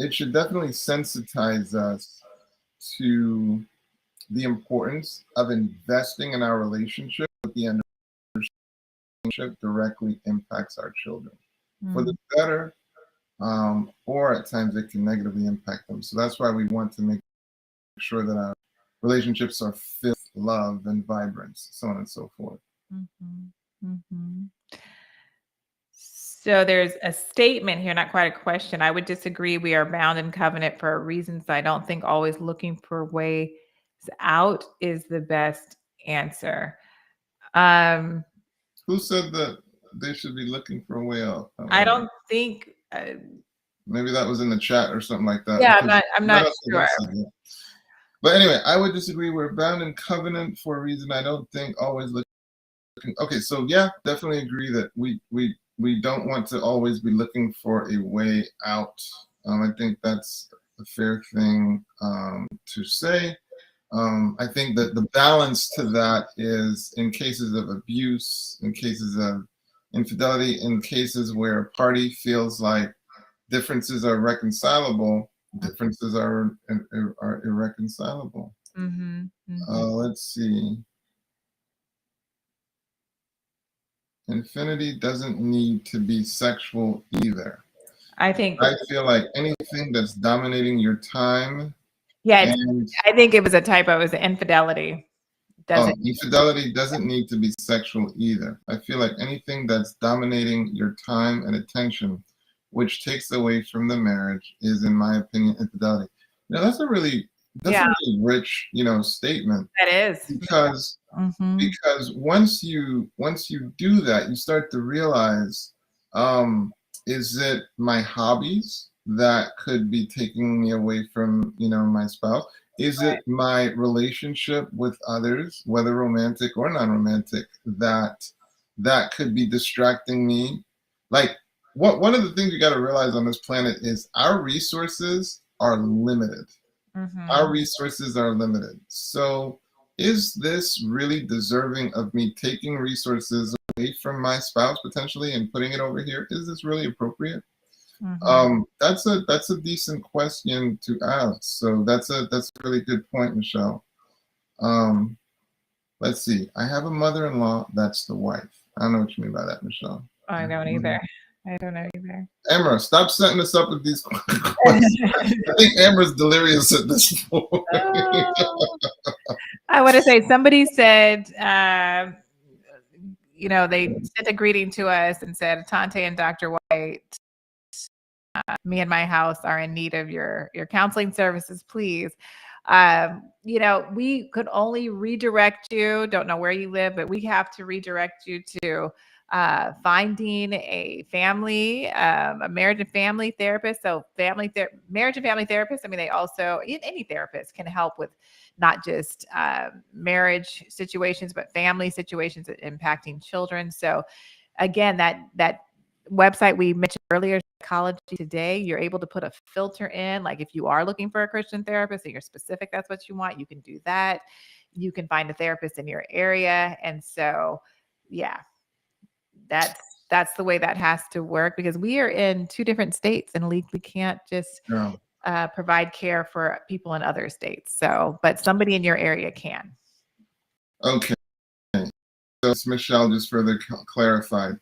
sensitize us to the importance of investing in our relationship, with the relationship directly impacts our children for the better, or at times it can negatively impact them. So that's why we want to make sure that our relationships are filled with love and vibrance, so on and so forth. So there's a statement here, not quite a question. I would disagree. We are bound in covenant for reasons I don't think always looking for ways out is the best answer. Who said that they should be looking for a way out? I don't think. Maybe that was in the chat or something like that. Yeah, I'm not sure. But anyway, I would disagree. We're bound in covenant for a reason I don't think always looking. Okay, so yeah, definitely agree that we don't want to always be looking for a way out. I think that's a fair thing to say. I think that the balance to that is in cases of abuse, in cases of infidelity, in cases where a party feels like differences are reconcilable, differences are irreconcilable. Let's see. Infinity doesn't need to be sexual either. I feel like anything that's dominating your time. Yeah, I think it was a typo. It was infidelity. Infidelity doesn't need to be sexual either. I feel like anything that's dominating your time and attention, which takes away from the marriage, is, in my opinion, infidelity. Now, that's a really Yeah, definitely rich, statement, that is. because Mm-hmm. once you do that, you start to realize, is it my hobbies that could be taking me away from my spouse? Is it my relationship with others, whether romantic or non-romantic, that could be distracting me? Like, one of the things you got to realize on this planet is our resources are limited. Mm-hmm. Our resources are limited. So is this really deserving of me taking resources away from my spouse potentially and putting it over here? Is this really appropriate? Mm-hmm. That's a decent question to ask. So that's a really good point, Michelle. Let's see. I have a mother-in-law that's the wife. I don't know what you mean by that, Michelle. I don't either. I don't know either. Emma, stop setting us up with these questions. I think Emma's delirious at this point. Oh. I want to say somebody said, they sent a greeting to us and said, Atonte and Dr. Whyte, me and my house are in need of your counseling services, please. We could only redirect you. Don't know where you live, but we have to redirect you to finding a family, a marriage and family therapist. So marriage and family therapist. I mean, they also, any therapist can help with not just marriage situations, but family situations impacting children. So again, that website we mentioned earlier, Psychology Today, you're able to put a filter in. Like if you are looking for a Christian therapist and you're specific, that's what you want, you can do that. You can find a therapist in your area. And so, yeah, that's the way that has to work, because we are in 2 different states and legally can't just provide care for people in other states. So, but somebody in your area can. Okay. So Michelle just further clarified.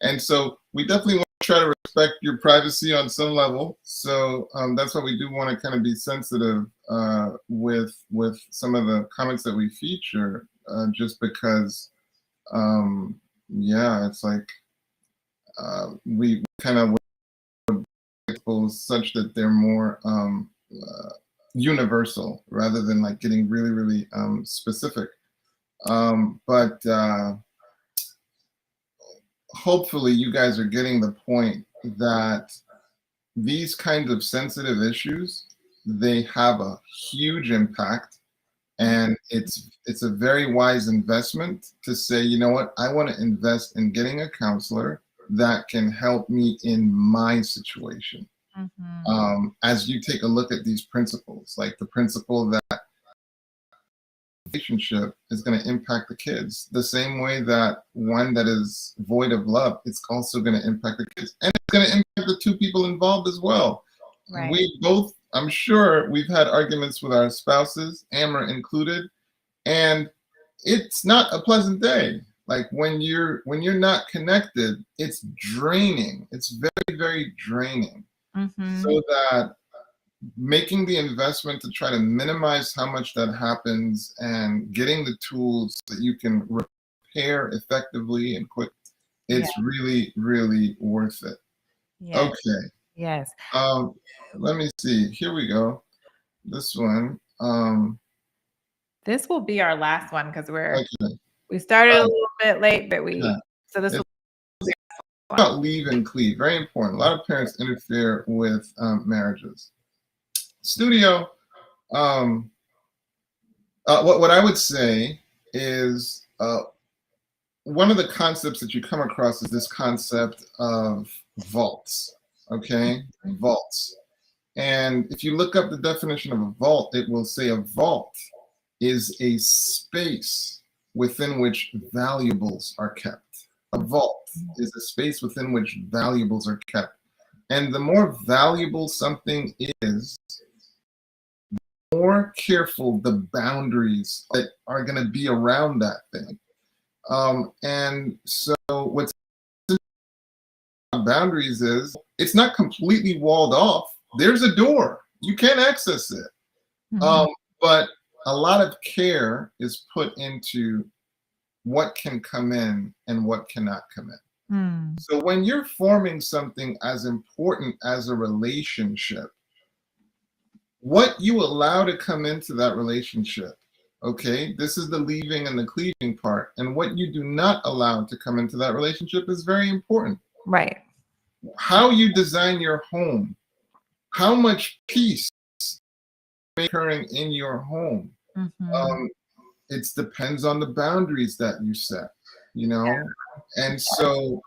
And so we definitely want to try to respect your privacy on some level. So that's why we do want to kind of be sensitive with some of the comments that we feature, just because, it's like we kind of expose such that they're more universal rather than like getting really, really specific. But hopefully you guys are getting the point that these kinds of sensitive issues, they have a huge impact, and it's a very wise investment to say, you know what, I want to invest in getting a counselor that can help me in my situation. Mm-hmm. As you take a look at these principles, like the principle that relationship is going to impact the kids the same way that one that is void of love, it's also going to impact the kids, and it's going to impact the 2 people involved as well. Right. We both, I'm sure we've had arguments with our spouses, Amber included, and it's not a pleasant day. Like when you're not connected, it's draining. It's very, very draining. Mm-hmm. So that making the investment to try to minimize how much that happens and getting the tools that you can repair effectively and quick, it's really, really worth it. Yes. Okay. Yes. Let me see. Here we go. This one. This will be our last one because Okay. we started a little bit late, but so this will be about leave and cleave. Very important. A lot of parents interfere with marriages. Studio. What I would say is one of the concepts that you come across is this concept of vaults. Okay, vaults. And if you look up the definition of a vault, it will say a vault is a space within which valuables are kept. A vault is a space within which valuables are kept. And the more valuable something is, the more careful the boundaries that are going to be around that thing. And so what's boundaries is, it's not completely walled off. There's a door. You can access it. Mm-hmm. But a lot of care is put into what can come in and what cannot come in. Mm. So when you're forming something as important as a relationship, what you allow to come into that relationship. Okay, this is the leaving and the cleaving part. And what you do not allow to come into that relationship is very important. Right. How you design your home, how much peace is occurring in your home. Mm-hmm. It depends on the boundaries that you set, you know? And so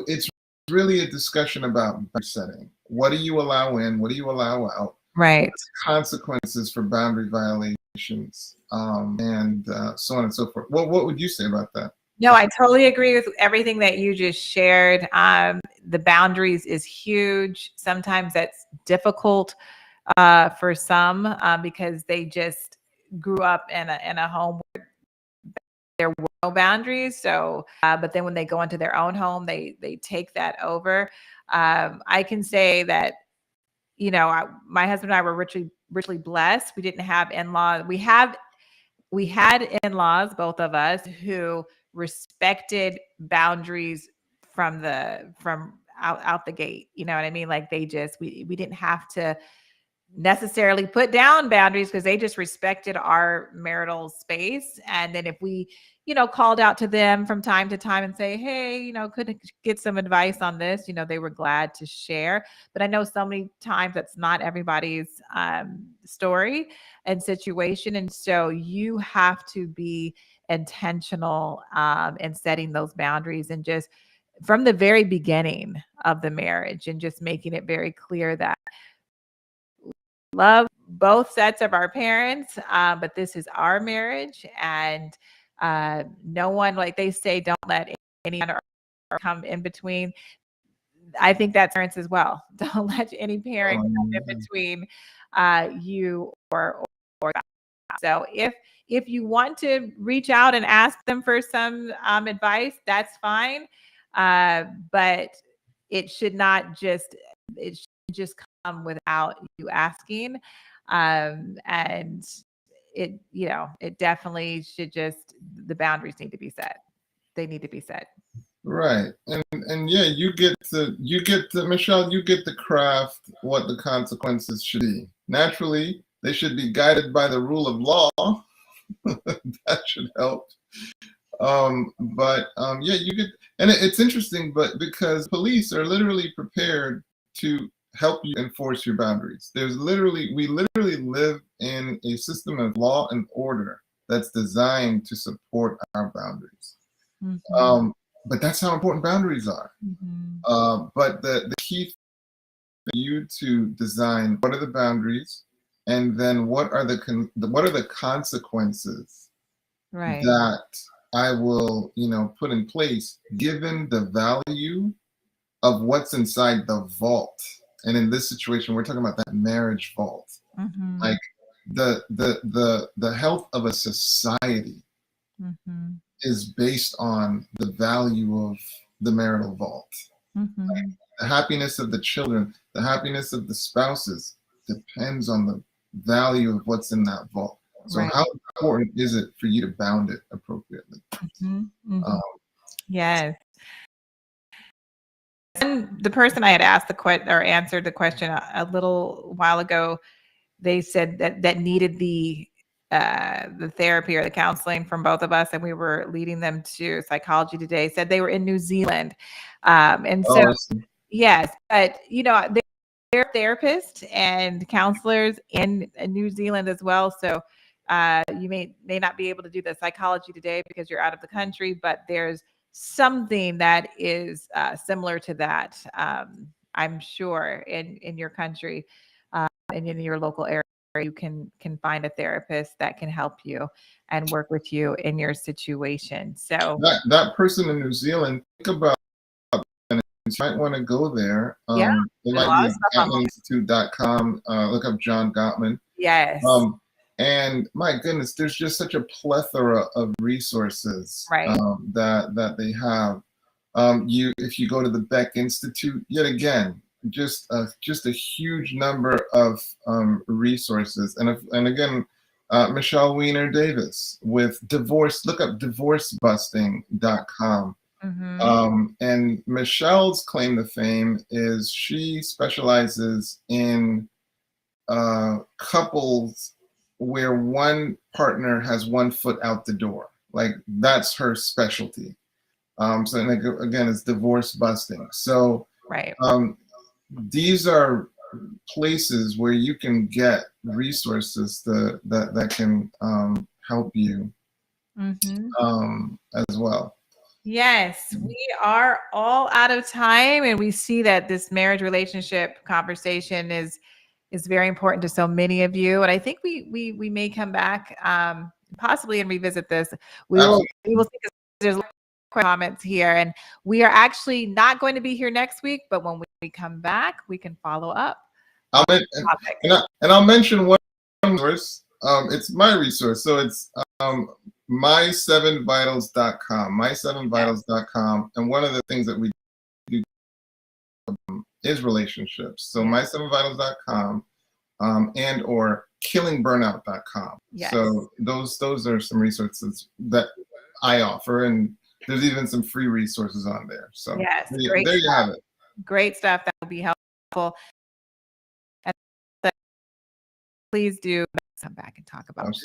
it's really a discussion about boundary setting. What do you allow in? What do you allow out? Right. Consequences for boundary violations, and so on and so forth. What would you say about that? No, I totally agree with everything that you just shared. The boundaries is huge. Sometimes that's difficult for some because they just grew up in a home where there were no boundaries. So, but then when they go into their own home, they take that over. I can say that, you know, my husband and I were richly blessed. We didn't have in-laws. We had in-laws, both of us, who respected boundaries from out the gate. You know what I mean? Like we didn't have to necessarily put down boundaries because they just respected our marital space. And then if we, you know, called out to them from time to time and say, hey, you know, could get some advice on this, you know, they were glad to share. But I know so many times that's not everybody's story and situation. And so you have to be intentional in setting those boundaries and just from the very beginning of the marriage and just making it very clear that love both sets of our parents, but this is our marriage, and no one, like they say, don't let anyone come in between. I think that's parents as well. Don't let any parent come in between you or God. So if you want to reach out and ask them for some advice, that's fine, but it should not just come without you asking. And it, you know, it definitely should just, the boundaries need to be set. They need to be set. Right. And yeah, you get to Michelle, you get to craft what the consequences should be. Naturally, they should be guided by the rule of law. That should help. Yeah, you get, and it's interesting, but because police are literally prepared to help you enforce your boundaries. We literally live in a system of law and order that's designed to support our boundaries. Mm-hmm. But that's how important boundaries are. Mm-hmm. But the key for you to design what are the boundaries, and then what are the consequences Right. that I will, you know, put in place given the value of what's inside the vault. And in this situation, we're talking about that marriage vault. Mm-hmm. Like the health of a society Mm-hmm. is based on the value of the marital vault. Mm-hmm. Like, the happiness of the children, the happiness of the spouses depends on the value of what's in that vault. So Right. how important is it for you to bound it appropriately? Mm-hmm. Mm-hmm. Yes. And the person I had asked answered the question a little while ago, they said that needed the therapy or the counseling from both of us, and we were leading them to Psychology Today. Said they were in New Zealand, and so yes, but you know they're therapists and counselors in New Zealand as well. So you may not be able to do the Psychology Today because you're out of the country, but there's something that is similar to that. I'm sure in your country and in your local area, you can find a therapist that can help you and work with you in your situation. So that person in New Zealand, think about, you might want to go there. Yeah, It might be GottmanInstitute.com. Look up John Gottman. Yes. And my goodness, there's just such a plethora of resources Right. that they have. If you go to the Beck Institute, yet again, just a huge number of resources. And again, Michelle Weiner Davis with divorce. Look up divorcebusting.com. Mm-hmm. And Michelle's claim to fame is she specializes in couples where one partner has one foot out the door. Like that's her specialty. So and again, it's divorce busting. So Right. These are places where you can get resources that can help you as well. Yes, we are all out of time, and we see that this marriage relationship conversation is very important to so many of you. And I think we may come back possibly and revisit this. We will see, because there's a lot of comments here, and we are actually not going to be here next week, but when we come back, we can follow up. I'll mention one resource. It's my resource. So it's my7vitals.com, my7vitals.com. And one of the things that we do is relationships. So my7vitals.com and or killingburnout.com. Yes. So those are some resources that I offer, and there's even some free resources on there. So yes, there you have it. Great stuff. That will be helpful. And please do come back and talk about it.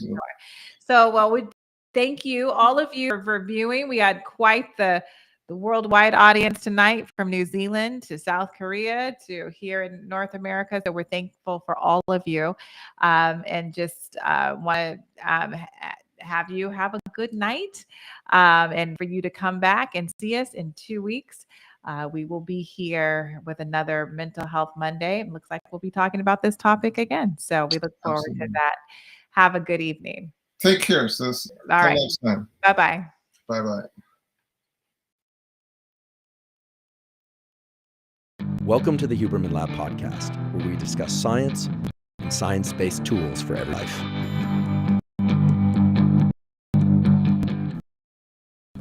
So, well, we thank you, all of you, for viewing. We had quite the worldwide audience tonight, from New Zealand to South Korea to here in North America. So we're thankful for all of you, and just want to have you have a good night, and for you to come back and see us in 2 weeks. We will be here with another Mental Health Monday. It looks like we'll be talking about this topic again. So we look forward to that. Have a good evening. Take care, sis. All right. Next time. Bye-bye. Bye-bye. Welcome to the Huberman Lab podcast, where we discuss science and science-based tools for every life.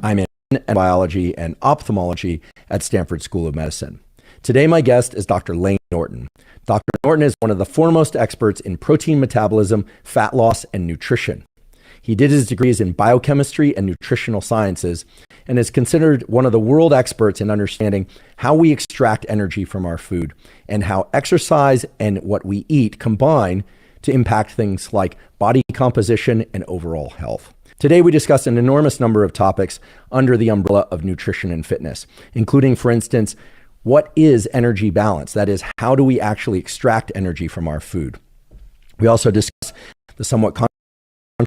I'm in biology and ophthalmology at Stanford School of Medicine. Today, my guest is Dr. Layne Norton. Dr. Norton is one of the foremost experts in protein metabolism, fat loss, and nutrition. He did his degrees in biochemistry and nutritional sciences, and is considered one of the world experts in understanding how we extract energy from our food and how exercise and what we eat combine to impact things like body composition and overall health. Today, we discuss an enormous number of topics under the umbrella of nutrition and fitness, including, for instance, what is energy balance? That is, how do we actually extract energy from our food? We also discuss the somewhat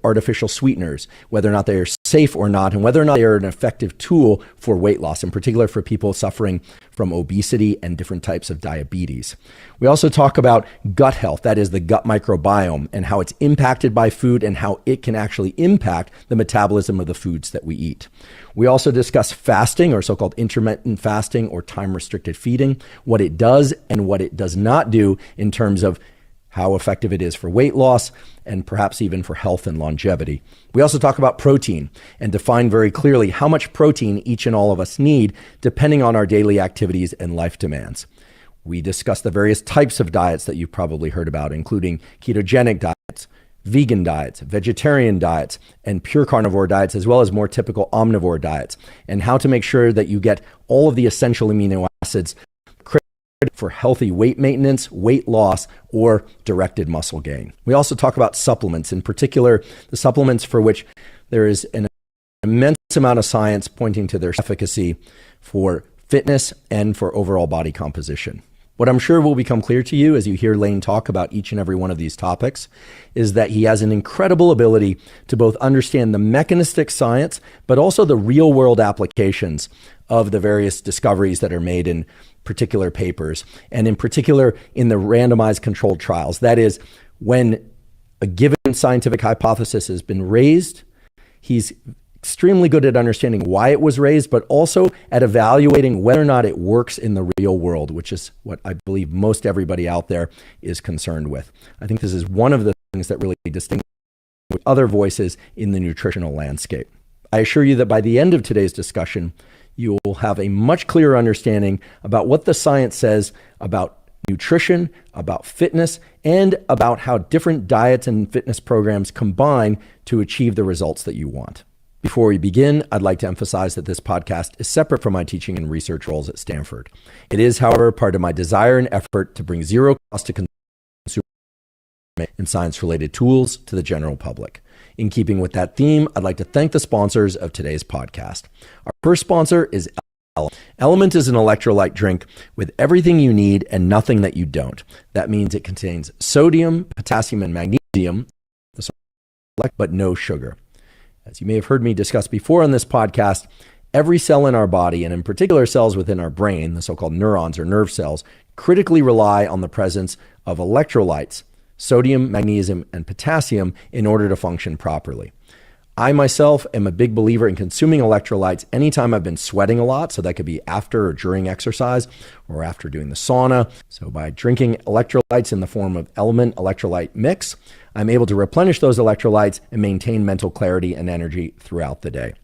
artificial sweeteners, whether or not they are safe or not, and whether or not they are an effective tool for weight loss, in particular for people suffering from obesity and different types of diabetes. We also talk about gut health, that is the gut microbiome, and how it's impacted by food and how it can actually impact the metabolism of the foods that we eat. We also discuss fasting, or so-called intermittent fasting or time-restricted feeding, what it does and what it does not do in terms of how effective it is for weight loss, and perhaps even for health and longevity. We also talk about protein and define very clearly how much protein each and all of us need, depending on our daily activities and life demands. We discuss the various types of diets that you've probably heard about, including ketogenic diets, vegan diets, vegetarian diets, and pure carnivore diets, as well as more typical omnivore diets, and how to make sure that you get all of the essential amino acids for healthy weight maintenance, weight loss, or directed muscle gain. We also talk about supplements, in particular, the supplements for which there is an immense amount of science pointing to their efficacy for fitness and for overall body composition. What I'm sure will become clear to you as you hear Layne talk about each and every one of these topics is that he has an incredible ability to both understand the mechanistic science, but also the real world applications of the various discoveries that are made in particular papers, and in particular in the randomized controlled trials. That is, when a given scientific hypothesis has been raised, he's extremely good at understanding why it was raised, but also at evaluating whether or not it works in the real world, which is what I believe most everybody out there is concerned with. I think this is one of the things that really distinguishes with other voices in the nutritional landscape. I assure you that by the end of today's discussion, you will have a much clearer understanding about what the science says about nutrition, about fitness, and about how different diets and fitness programs combine to achieve the results that you want. Before we begin, I'd like to emphasize that this podcast is separate from my teaching and research roles at Stanford. It is, however, part of my desire and effort to bring zero cost to consumers and science-related tools to the general public. In keeping with that theme, I'd like to thank the sponsors of today's podcast. Our first sponsor is Element. Element is an electrolyte drink with everything you need and nothing that you don't. That means it contains sodium, potassium, and magnesium, but no sugar. As you may have heard me discuss before on this podcast, every cell in our body, and in particular cells within our brain, the so-called neurons or nerve cells, critically rely on the presence of electrolytes, sodium, magnesium, and potassium in order to function properly. I myself am a big believer in consuming electrolytes anytime I've been sweating a lot. So that could be after or during exercise or after doing the sauna. So by drinking electrolytes in the form of Element electrolyte mix, I'm able to replenish those electrolytes and maintain mental clarity and energy throughout the day.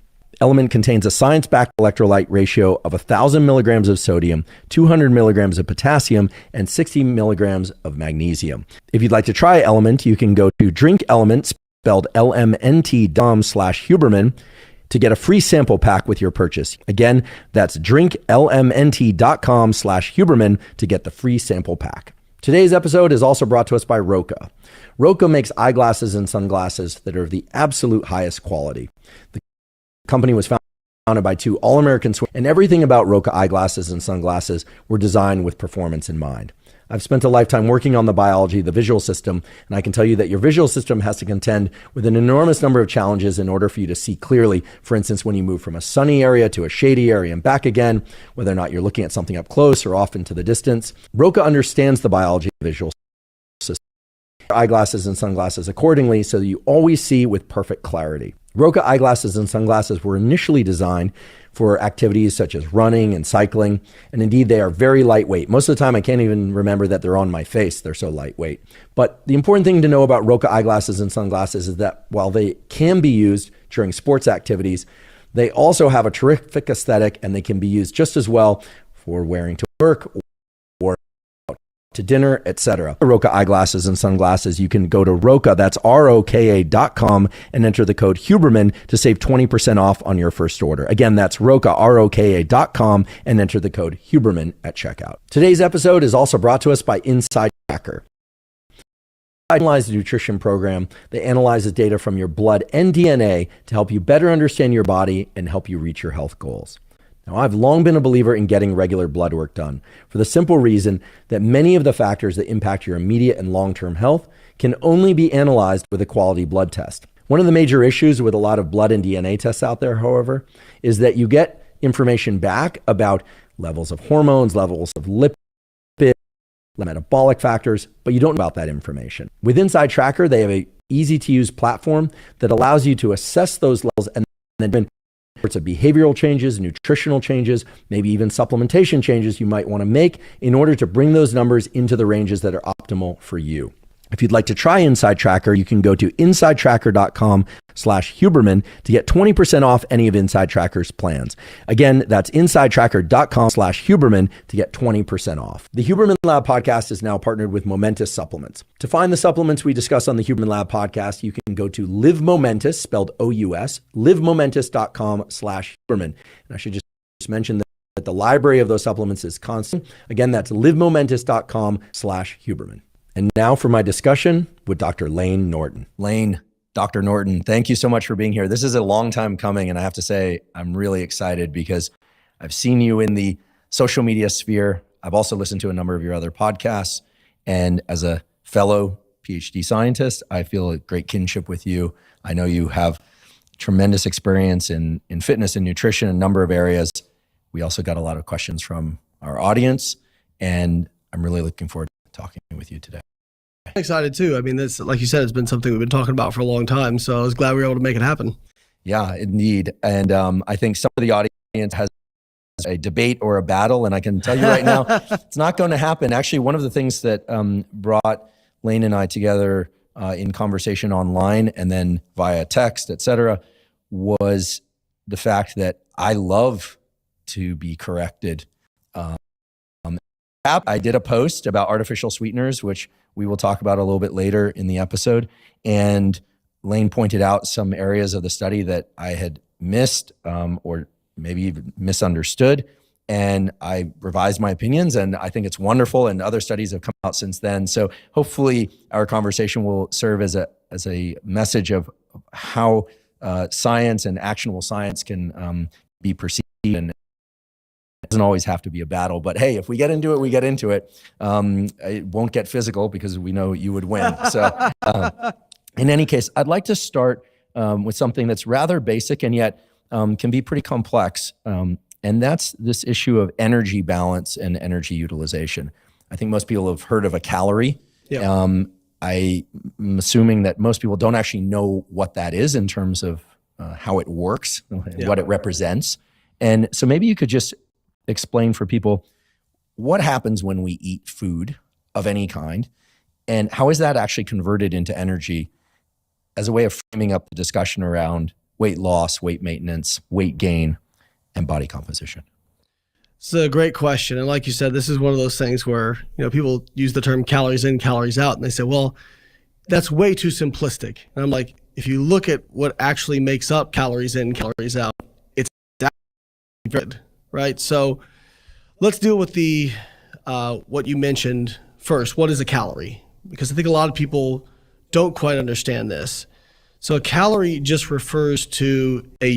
Element contains a science-backed electrolyte ratio of 1,000 milligrams of sodium, 200 milligrams of potassium, and 60 milligrams of magnesium. If you'd like to try Element, you can go to DrinkElement, spelled LMNT.com/Huberman, to get a free sample pack with your purchase. Again, that's DrinkLMNT.com/Huberman to get the free sample pack. Today's episode is also brought to us by Roka. Roka makes eyeglasses and sunglasses that are of the absolute highest quality. The company was founded by two All-American swimmers, and everything about Roka eyeglasses and sunglasses were designed with performance in mind. I've spent a lifetime working on the biology of the visual system, and I can tell you that your visual system has to contend with an enormous number of challenges in order for you to see clearly. For instance, when you move from a sunny area to a shady area and back again, whether or not you're looking at something up close or off into the distance, Roka understands the biology of the visual system. Eyeglasses and sunglasses accordingly so that you always see with perfect clarity. Roka eyeglasses and sunglasses were initially designed for activities such as running and cycling, and indeed they are very lightweight. Most of the time I can't even remember that they're on my face, they're so lightweight. But the important thing to know about Roka eyeglasses and sunglasses is that while they can be used during sports activities, they also have a terrific aesthetic and they can be used just as well for wearing to work or to dinner, etc. Roka eyeglasses and sunglasses, you can go to Roka, that's ROKA.com, and enter the code Huberman to save 20% off on your first order. Again, that's Roka, ROKA.com, and enter the code Huberman at checkout. Today's episode is also brought to us by Inside Tracker. Analyze the nutrition program that analyzes data from your blood and DNA to help you better understand your body and help you reach your health goals. Now, I've long been a believer in getting regular blood work done for the simple reason that many of the factors that impact your immediate and long-term health can only be analyzed with a quality blood test. One of the major issues with a lot of blood and DNA tests out there, however, is that you get information back about levels of hormones, levels of lipids, metabolic factors, but you don't know about that information. With Inside Tracker, they have an easy-to-use platform that allows you to assess those levels and then sorts of behavioral changes, nutritional changes, maybe even supplementation changes you might want to make in order to bring those numbers into the ranges that are optimal for you. If you'd like to try Inside Tracker, you can go to insidetracker.com/Huberman to get 20% off any of Inside Tracker's plans. Again, that's insidetracker.com/Huberman to get 20% off. The Huberman Lab podcast is now partnered with Momentous Supplements. To find the supplements we discuss on the Huberman Lab podcast, you can go to Live Momentous, spelled O-U-S, livemomentous.com/Huberman. And I should just mention that the library of those supplements is constant. Again, that's livemomentous.com/Huberman. And now for my discussion with Dr. Layne Norton. Layne, Dr. Norton, thank you so much for being here. This is a long time coming, and I have to say I'm really excited because I've seen you in the social media sphere. I've also listened to a number of your other podcasts, and as a fellow PhD scientist, I feel a great kinship with you. I know you have tremendous experience in fitness and nutrition, a number of areas. We also got a lot of questions from our audience, and I'm really looking forward to talking with you today. I'm excited too. I mean, this, like you said, it's been something we've been talking about for a long time. So I was glad we were able to make it happen. Yeah, indeed. And I think some of the audience has a debate or a battle. And I can tell you right now, it's not going to happen. Actually, one of the things that brought Layne and I together in conversation online and then via text, et cetera, was the fact that I love to be corrected. I did a post about artificial sweeteners, which we will talk about a little bit later in the episode. And Layne pointed out some areas of the study that I had missed or maybe even misunderstood. and I revised my opinions, and I think it's wonderful, and other studies have come out since then. So hopefully our conversation will serve as a message of how science and actionable science can be perceived, and it doesn't always have to be a battle. But hey, if we get into it, we get into it. It won't get physical because we know you would win. So in any case, I'd like to start with something that's rather basic and yet can be pretty complex. And that's this issue of energy balance and energy utilization. I think most people have heard of a calorie. Yeah. I'm assuming that most people don't actually know what that is in terms of how it works, what it represents. And so maybe you could just explain for people what happens when we eat food of any kind, and how is that actually converted into energy as a way of framing up the discussion around weight loss, weight maintenance, weight gain, and body composition. It's a great question. And like you said, this is one of those things where, people use the term calories in, calories out, and they say, well, that's way too simplistic. And I'm like, if you look at what actually makes up calories in, calories out, it's good, right? So let's deal with the what you mentioned first. What is a calorie? Because I think a lot of people don't quite understand this. So a calorie just refers to a